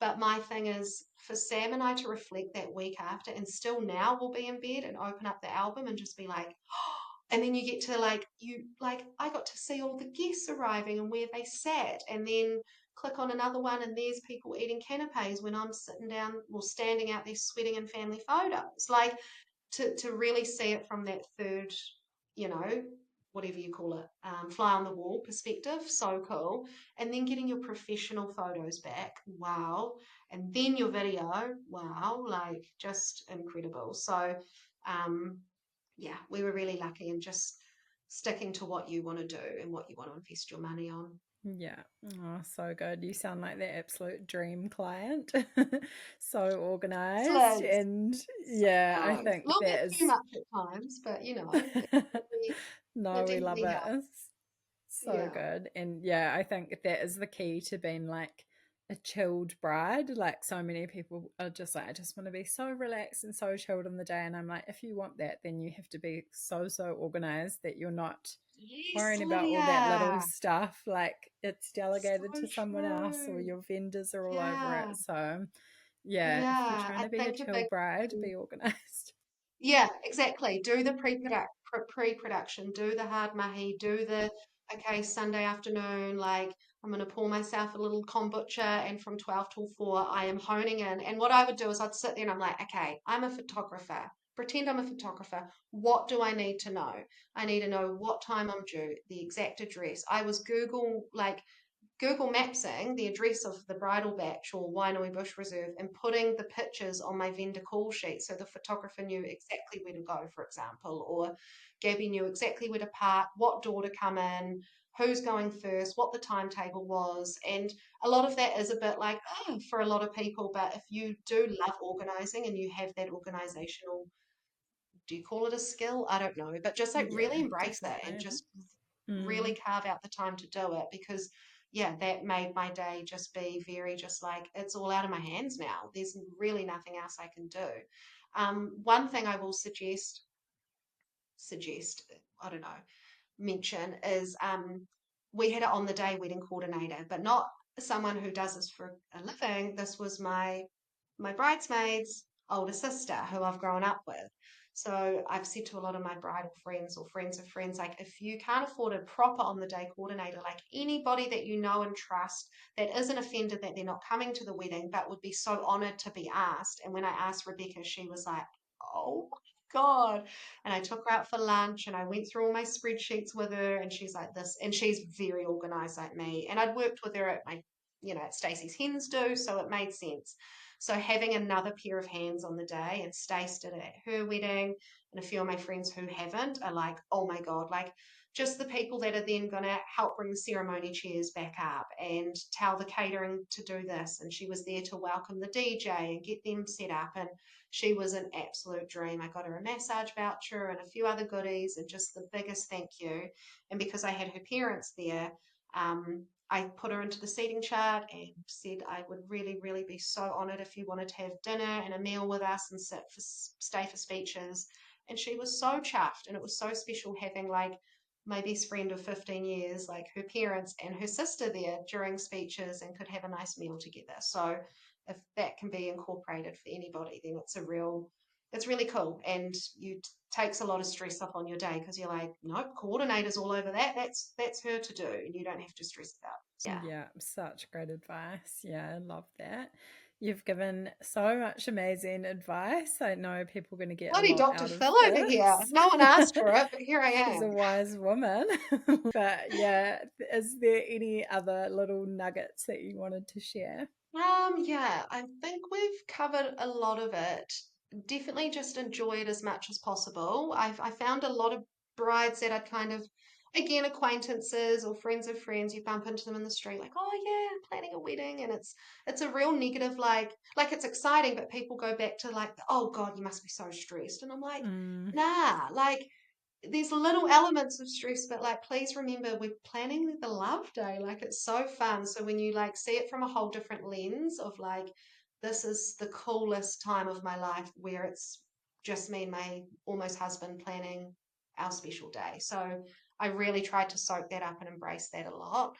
but my thing is for Sam and I to reflect that week after, and still now we'll be in bed and open up the album and just be like, oh, and then you get to I got to see all the guests arriving and where they sat, and then click on another one and there's people eating canapes when I'm sitting down or standing out there sweating in family photos. Like to really see it from that third, you know, whatever you call it, fly on the wall perspective, so cool. And then getting your professional photos back, wow. And then your video, wow, like just incredible. So, um, yeah, we were really lucky and just sticking to what you want to do and what you want to invest your money on. Yeah. Oh, so good. You sound like the absolute dream client. So organized. Sliz. And yeah, I A think little bit that too is. much at times, but No, it we love definitely it. helps. It's so Yeah. good. And yeah, I think that is the key to being like a chilled bride. Like so many people are just like, I just want to be so relaxed and so chilled on the day. And I'm like, if you want that, then you have to be so, so organized that you're not Yes, worrying about all that little Lydia. stuff. Like it's delegated So to someone else or true. your vendors are all over Yeah. it. So yeah, if you're Yeah. trying I to be a think a chill big bride, thing. be organized. Yeah, exactly. Do the pre-production, do the hard mahi, do the okay, Sunday afternoon, like I'm gonna pour myself a little kombucha and from 12 till 4 I am honing in. And what I would do is I'd sit there and I'm like, okay, I'm a photographer. Pretend I'm a photographer. What do I need to know? I need to know what time I'm due, the exact address. I was Google Mapsing the address of the bridal batch or Wainui Bush Reserve and putting the pictures on my vendor call sheet so the photographer knew exactly where to go, for example, or Gabby knew exactly where to park, what door to come in, who's going first, what the timetable was. And a lot of that is a bit like, oh, for a lot of people, but if you do love organizing and you have that organizational, do you call it a skill? I don't know, but just like really Yeah, embrace that and definitely. just really Mm, carve out the time to do it because yeah, that made my day just be very just like it's all out of my hands now. There's really nothing else I can do. One thing I will suggest, I don't know, mention is we had an on the day wedding coordinator, but not someone who does this for a living. This was my bridesmaid's older sister who I've grown up with. So I've said to a lot of my bridal friends or friends of friends, like if you can't afford a proper on the day coordinator, like anybody that you know and trust that isn't offended that they're not coming to the wedding, but would be so honored to be asked. And when I asked Rebecca, she was like, oh my God. And I took her out for lunch and I went through all my spreadsheets with her and she's like this and she's very organized like me. And I'd worked with her at my Stacey's hens do, so it made sense. So having another pair of hands on the day, and Stace did it at her wedding, and a few of my friends who haven't are like, oh my God, like just the people that are then going to help bring the ceremony chairs back up and tell the catering to do this. And she was there to welcome the DJ and get them set up. And she was an absolute dream. I got her a massage voucher and a few other goodies and just the biggest thank you. And because I had her parents there, I put her into the seating chart and said I would really, really be so honoured if you wanted to have dinner and a meal with us and stay for speeches. And she was so chuffed, and it was so special having like my best friend of 15 years, like her parents and her sister there during speeches and could have a nice meal together. So if that can be incorporated for anybody, then it's really cool. And you takes a lot of stress off on your day because you're like, nope, coordinator's all over that. That's her to do, and you don't have to stress about it. Yeah. Yeah, such great advice. Yeah, I love that. You've given so much amazing advice. I know people are going to get a Bloody lot Dr. out of Phil over here. this. No one asked for it, but here I She's a am. wise woman. But yeah, is there any other little nuggets that you wanted to share? Yeah, I think we've covered a lot of it. Definitely just enjoy it as much as possible. I found a lot of brides that are kind of, again, acquaintances or friends of friends. You bump into them in the street, like, oh yeah, planning a wedding, and it's a real negative, like it's exciting, but people go back to like, oh God, you must be so stressed, and I'm like, Mm, nah, like there's little elements of stress, but like please remember we're planning the love day. Like it's so fun. So when you like see it from a whole different lens of like this is the coolest time of my life where it's just me and my almost husband planning our special day. So I really tried to soak that up and embrace that a lot.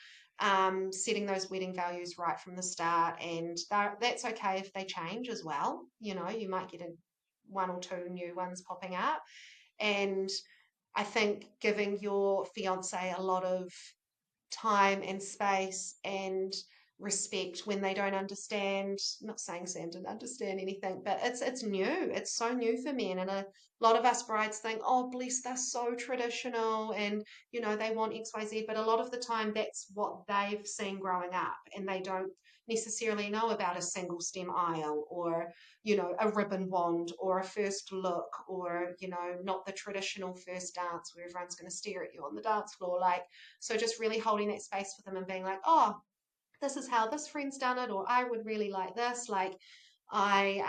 Setting those wedding values right from the start, and that's okay if they change as well. You might get one or two new ones popping up, and I think giving your fiance a lot of time and space and respect when they don't understand. I'm not saying Sam didn't understand anything, but it's new. It's so new for men, and a lot of us brides think, oh bless, they're so traditional, and they want XYZ. But a lot of the time, that's what they've seen growing up, and they don't necessarily know about a single stem aisle or a ribbon wand or a first look or not the traditional first dance where everyone's going to stare at you on the dance floor. Like, so just really holding that space for them and being like, oh, this is how this friend's done it, or I would really like this. Like I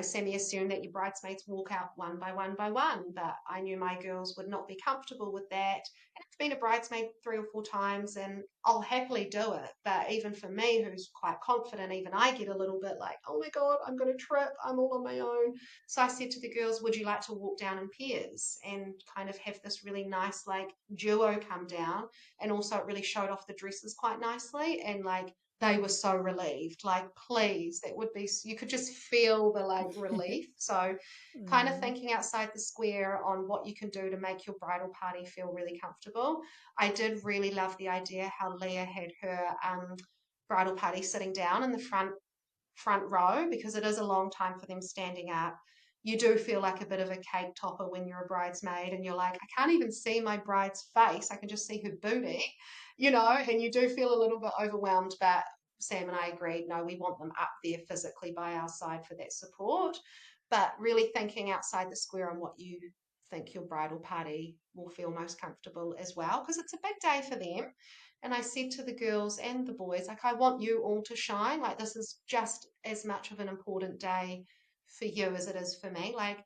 semi-assume that your bridesmaids walk out one by one, but I knew my girls would not be comfortable with that. And I've been a bridesmaid 3 or 4 times and I'll happily do it. But even for me, who's quite confident, even I get a little bit like, oh my God, I'm going to trip. I'm all on my own. So I said to the girls, would you like to walk down in pairs and kind of have this really nice like duo come down? And also it really showed off the dresses quite nicely, and like they were so relieved. Like, please, that would be, you could just feel the like relief. So, kind of mm, thinking outside the square on what you can do to make your bridal party feel really comfortable. I did really love the idea how Leah had her bridal party sitting down in the front row, because it is a long time for them standing up. You do feel like a bit of a cake topper when you're a bridesmaid and you're like, I can't even see my bride's face. I can just see her booty, and you do feel a little bit overwhelmed. But Sam and I agreed, no, we want them up there physically by our side for that support. But really thinking outside the square on what you think your bridal party will feel most comfortable as well, because it's a big day for them. And I said to the girls and the boys, like, I want you all to shine. Like, this is just as much of an important day for you as it is for me. Like,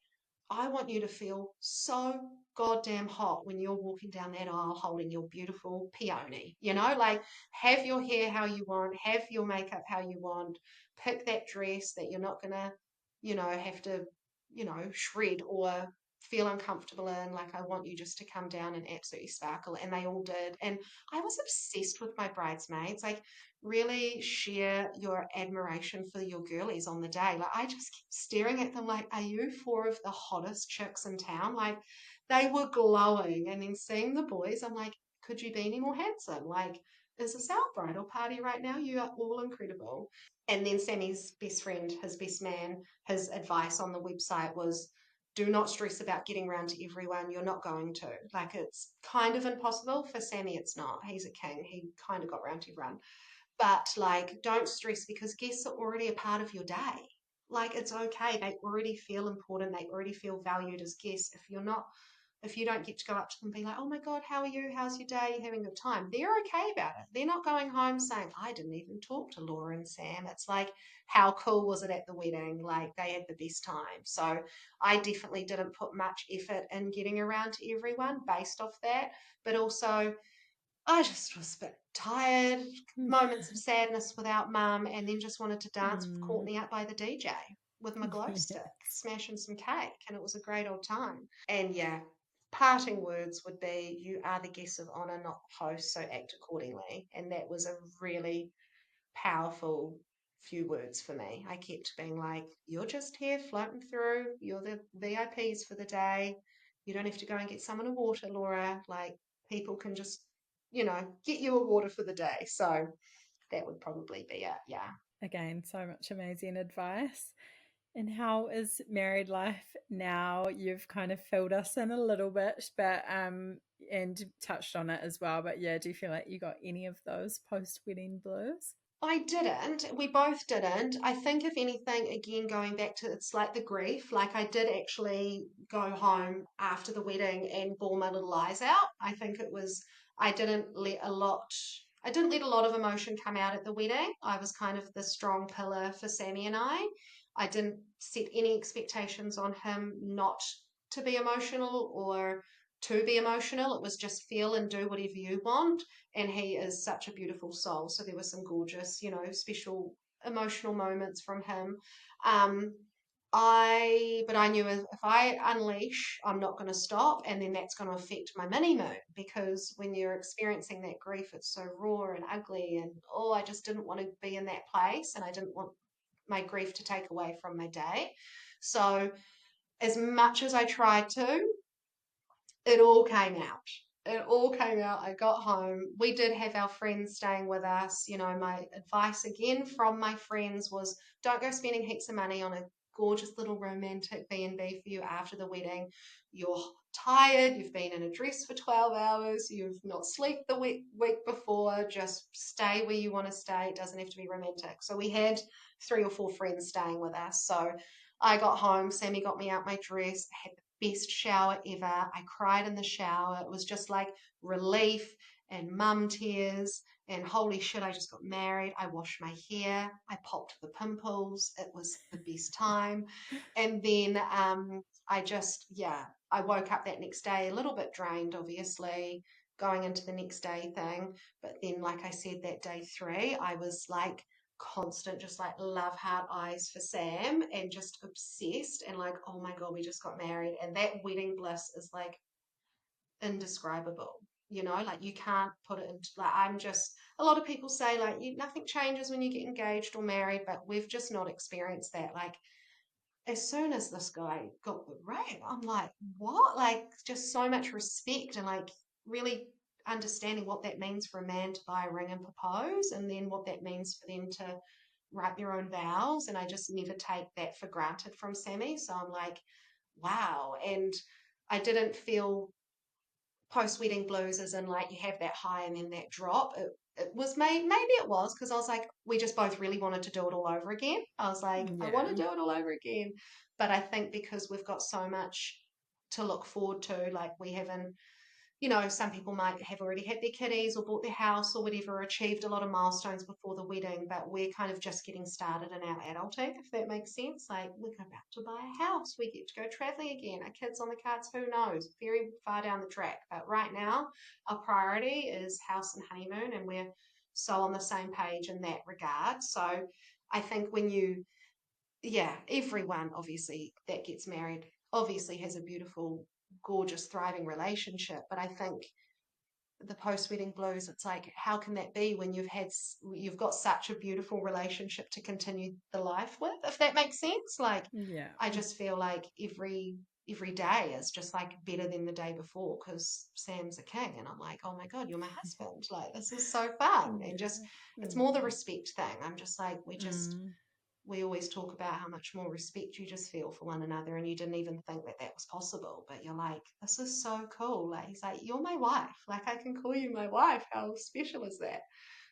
I want you to feel so goddamn hot when you're walking down that aisle holding your beautiful peony. Like, have your hair how you want, have your makeup how you want, pick that dress that you're not going to, have to, shred or feel uncomfortable in. Like, I want you just to come down and absolutely sparkle. And they all did. And I was obsessed with my bridesmaids. Like, really share your admiration for your girlies on the day. Like, I just kept staring at them like, are you four of the hottest chicks in town? Like, they were glowing. And then seeing the boys, I'm like, could you be any more handsome? Like, is this our bridal party right now? You are all incredible. And then Sammy's best friend, his best man, his advice on the website was, do not stress about getting around to everyone. You're not going to. Like, it's kind of impossible. For Sammy, it's not. He's a king. He kind of got around to everyone. But like, don't stress because guests are already a part of your day. Like, it's okay. They already feel important. They already feel valued as guests. If you don't get to go up to them and be like, oh my God, how are you? How's your day? You having a good time? They're okay about it. They're not going home saying, I didn't even talk to Laura and Sam. It's like, how cool was it at the wedding? Like, they had the best time. So I definitely didn't put much effort in getting around to everyone based off that. But also, I just was a bit tired, moments of sadness without mum, and then just wanted to dance with Mm. Courtney up by the DJ with my glow stick, Yes. smashing some cake, and it was a great old time. And yeah, parting words would be you are the guest of honour, not the host, so act accordingly. And that was a really powerful few words for me. I kept being like, you're just here floating through, you're the VIPs for the day. You don't have to go and get someone a water, Laura. Like, people can just, get you a water for the day. So that would probably be it. Yeah. Again, so much amazing advice. And how is married life now? You've kind of filled us in a little bit, but and touched on it as well. But yeah, do you feel like you got any of those post wedding blues? I didn't. We both didn't. I think, if anything, again, going back to it's like the grief, like I did actually go home after the wedding and bawl my little eyes out. I think it was, I didn't let a lot, I didn't let a lot of emotion come out at the wedding. I was kind of the strong pillar for Sammy and I. I didn't set any expectations on him not to be emotional or to be emotional. It was just feel and do whatever you want, and he is such a beautiful soul. So there were some gorgeous, special emotional moments from him. Um, but I knew if I unleash, I'm not going to stop, and then that's going to affect my mini moon because when you're experiencing that grief, it's so raw and ugly, and I just didn't want to be in that place, and I didn't want my grief to take away from my day. So as much as I tried to, it all came out. It all came out. I got home. We did have our friends staying with us. My advice again from my friends was don't go spending heaps of money on a gorgeous little romantic B&B for you after the wedding. You're tired. You've been in a dress for 12 hours. You've not slept the week before. Just stay where you want to stay. It doesn't have to be romantic. So we had 3 or 4 friends staying with us. So I got home. Sammy got me out my dress. I had best shower ever. I cried in the shower. It was just like relief and mum tears and holy shit, I just got married. I washed my hair. I popped the pimples. It was the best time. And then I woke up that next day a little bit drained, obviously, going into the next day thing. But then, like I said, that day 3, I was like, constant, just like love heart eyes for Sam and just obsessed and like, oh my God, we just got married. And that wedding bliss is like indescribable. Like you can't put it into like I'm just a lot of people say like nothing changes when you get engaged or married, but we've just not experienced that. Like as soon as this guy got the ring, I'm like, what? Like just so much respect and like really understanding what that means for a man to buy a ring and propose, and then what that means for them to write their own vows. And I just never take that for granted from Sammy. So I'm like, wow. And I didn't feel post wedding blues as in like you have that high and then that drop. It was maybe it was because I was like, we just both really wanted to do it all over again. I was like, I want to Yeah. do it all over again. But I think because we've got so much to look forward to, like we haven't, some people might have already had their kiddies or bought their house or whatever, achieved a lot of milestones before the wedding, but we're kind of just getting started in our adulting, if that makes sense. Like we're about to buy a house, we get to go traveling again, our kids on the cards, who knows, very far down the track. But right now, our priority is house and honeymoon, and we're so on the same page in that regard. So I think everyone obviously that gets married obviously has a beautiful, gorgeous, thriving relationship. But I think the post-wedding blues, it's like, how can that be when you've got such a beautiful relationship to continue the life with, if that makes sense? Like, Yeah. I just feel like every day is just like better than the day before because Sam's a king, and I'm like, oh my God, you're my husband. Like, this is so fun, and just Yeah. it's more the Mm. respect thing. I'm just like, Mm. we always talk about how much more respect you just feel for one another, and you didn't even think that that was possible, but you're like, this is so cool. Like he's like, you're my wife, like I can call you my wife, how special is that?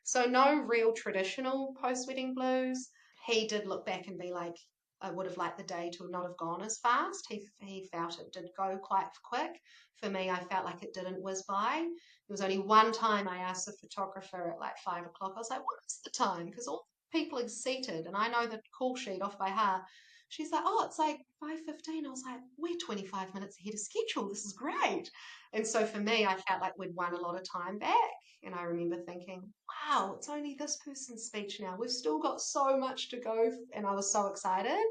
So no real traditional post-wedding blues. He did look back and be like, I would have liked the day to not have gone as fast. He felt it did go quite quick. For me, I felt like it didn't whiz by. There was only one time I asked the photographer at like 5 o'clock. I was like, "What is the time?" Because all people are seated, and I know the call sheet off by heart. She's like, "Oh, it's like 5:15." I was like, "We're 25 minutes ahead of schedule. This is great." And so for me, I felt like we'd won a lot of time back. And I remember thinking, wow, it's only this person's speech now. We've still got so much to go. And I was so excited.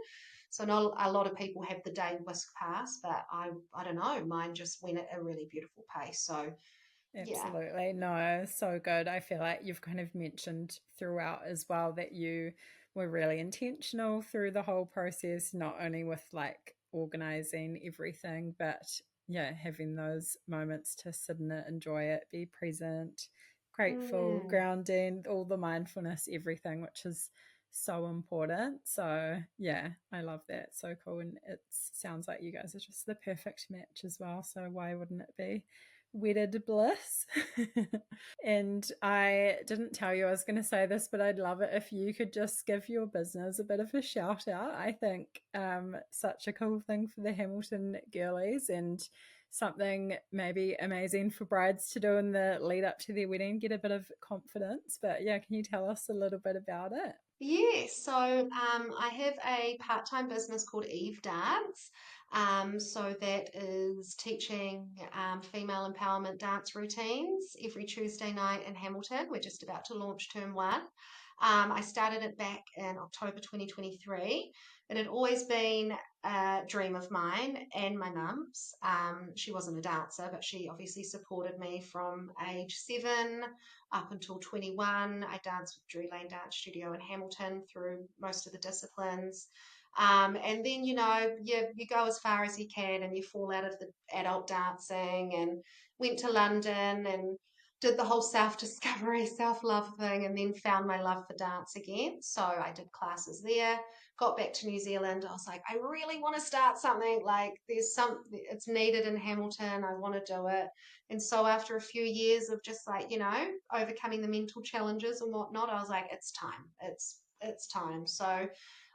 So not a lot of people have the day whisk past, but I don't know, mine just went at a really beautiful pace. So yeah. Absolutely. No, so good. I feel like you've kind of mentioned throughout as well that you were really intentional through the whole process, not only with like organizing everything, but yeah, having those moments to sit in it, enjoy it, be present, grateful, Mm. grounding, all the mindfulness, everything, which is so important. So yeah, I love that. So cool. And it sounds like you guys are just the perfect match as well. So why wouldn't it be? Wedded bliss. And I didn't tell you I was going to say this, but I'd love it if you could just give your business a bit of a shout out. I think such a cool thing for the Hamilton girlies and something maybe amazing for brides to do in the lead up to their wedding, get a bit of confidence. But yeah, can you tell us a little bit about it? Yes, so I have a part-time business called Eve Dance. So that is teaching female empowerment dance routines every Tuesday night in Hamilton. We're just about to launch term one. I started it back in October 2023. It had always been a dream of mine and my mum's. She wasn't a dancer, but she obviously supported me from age 7 up until 21. I danced with Drew Lane Dance Studio in Hamilton through most of the disciplines. And then, you go as far as you can and you fall out of the adult dancing and went to London and did the whole self-discovery, self-love thing, and then found my love for dance again. So I did classes there, got back to New Zealand. I was like, I really want to start something. Like it's needed in Hamilton. I want to do it. And so after a few years of just like, overcoming the mental challenges and whatnot, I was like, it's time. It's time. So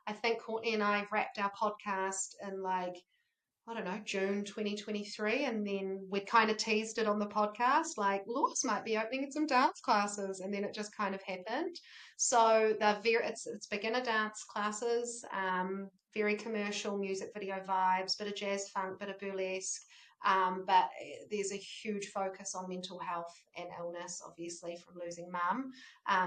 I think Courtney and I wrapped our podcast in like, I don't know, June 2023. And then we'd kind of teased it on the podcast, like Laws might be opening some dance classes. And then it just kind of happened. So it's beginner dance classes, very commercial music video vibes, bit of jazz funk, bit of burlesque. But there's a huge focus on mental health and illness, obviously, from losing mum.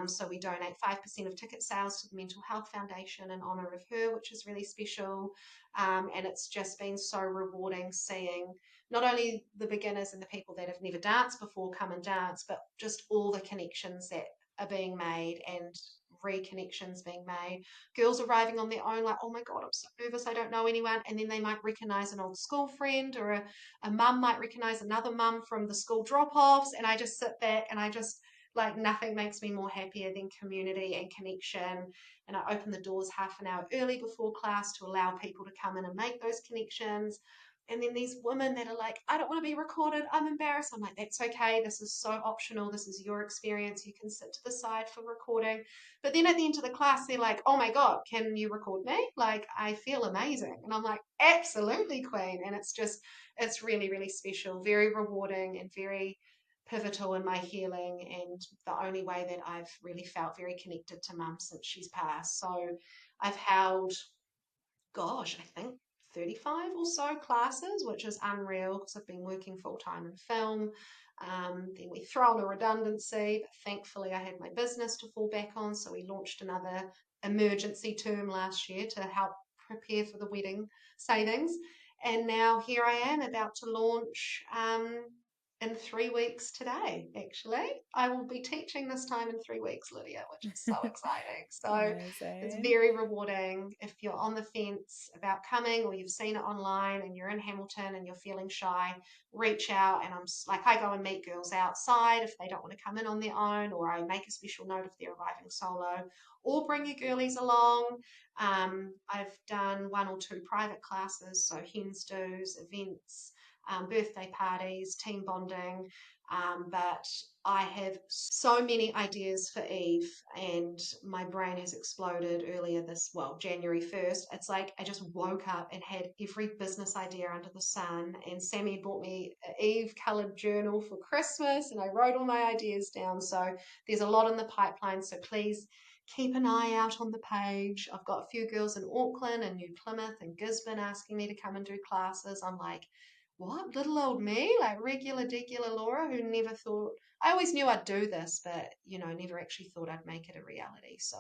So we donate 5% of ticket sales to the Mental Health Foundation in honour of her, which is really special. And it's just been so rewarding seeing not only the beginners and the people that have never danced before come and dance, but just all the connections that are being made and reconnections being made. Girls arriving on their own, like, oh my God, I'm so nervous, I don't know anyone. And then they might recognize an old school friend, or a mum might recognize another mum from the school drop offs. And I just sit back and I just, like, nothing makes me more happier than community and connection. And I open the doors half an hour early before class to allow people to come in and make those connections. And then these women that are like, I don't want to be recorded, I'm embarrassed. I'm like, that's okay. This is so optional. This is your experience. You can sit to the side for recording. But then at the end of the class, they're like, oh my God, can you record me? Like, I feel amazing. And I'm like, absolutely, Queen. And it's really, really special, very rewarding, and very pivotal in my healing, and the only way that I've really felt very connected to mum since she's passed. So I've held, gosh, I think 35 or so classes, which is unreal because I've been working full time in film. Then we throw in a redundancy, but thankfully I had my business to fall back on. So we launched another emergency term last year to help prepare for the wedding savings. And now here I am about to launch in 3 weeks today, actually. I will be teaching this time in 3 weeks, Lydia, which is so exciting. So it's Amazing. very rewarding. If you're on the fence about coming, or you've seen it online and you're in Hamilton and you're feeling shy, reach out. And I go and meet girls outside if they don't want to come in on their own, or I make a special note if they're arriving solo, or bring your girlies along. I've done 1 or 2 private classes, so hens do's, events, birthday parties, team bonding. But I have so many ideas for Eve, and my brain has exploded earlier January 1st. It's like I just woke up and had every business idea under the sun. And Sammy bought me an Eve colored journal for Christmas, and I wrote all my ideas down. So there's a lot in the pipeline. So please keep an eye out on the page. I've got a few girls in Auckland and New Plymouth and Gisborne asking me to come and do classes. I'm like, what? Little old me? Like regular, degular Laura who never thought, I always knew I'd do this, but, never actually thought I'd make it a reality. So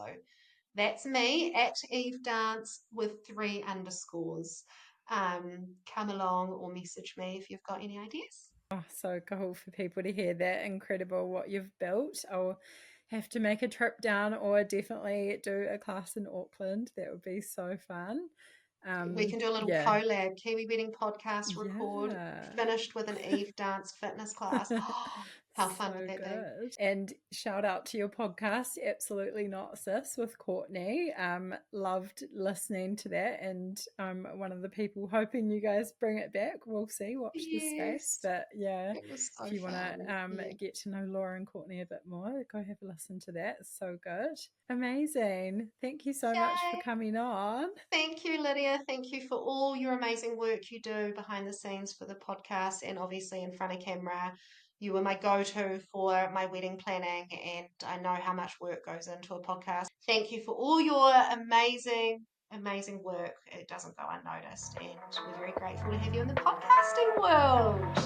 that's me at Eve Dance with 3 underscores. Come along or message me if you've got any ideas. Oh, so cool for people to hear that. Incredible what you've built. I'll have to make a trip down or definitely do a class in Auckland. That would be so fun. We can do a little Yeah. collab, Kiwi Wedding podcast record, Yeah. finished with an Eve Dance fitness class. Oh, how fun would So that be? good. And shout out to your podcast, Absolutely Not Sis with Courtney. Loved listening to that, and one of the people hoping you guys bring it back. We'll see, watch this space. Yes, But yeah, it was if so you want fun. to Yeah. get to know Laura and Courtney a bit more, go have a listen to that. It's so good. Amazing. Thank you so much for Yay. coming on. Thank you, Lydia. Thank you for all your amazing work you do behind the scenes for the podcast and obviously in front of camera. You were my go to for my wedding planning, and I know how much work goes into a podcast. Thank you for all your amazing, amazing work. It doesn't go unnoticed, and we're very grateful to have you in the podcasting world.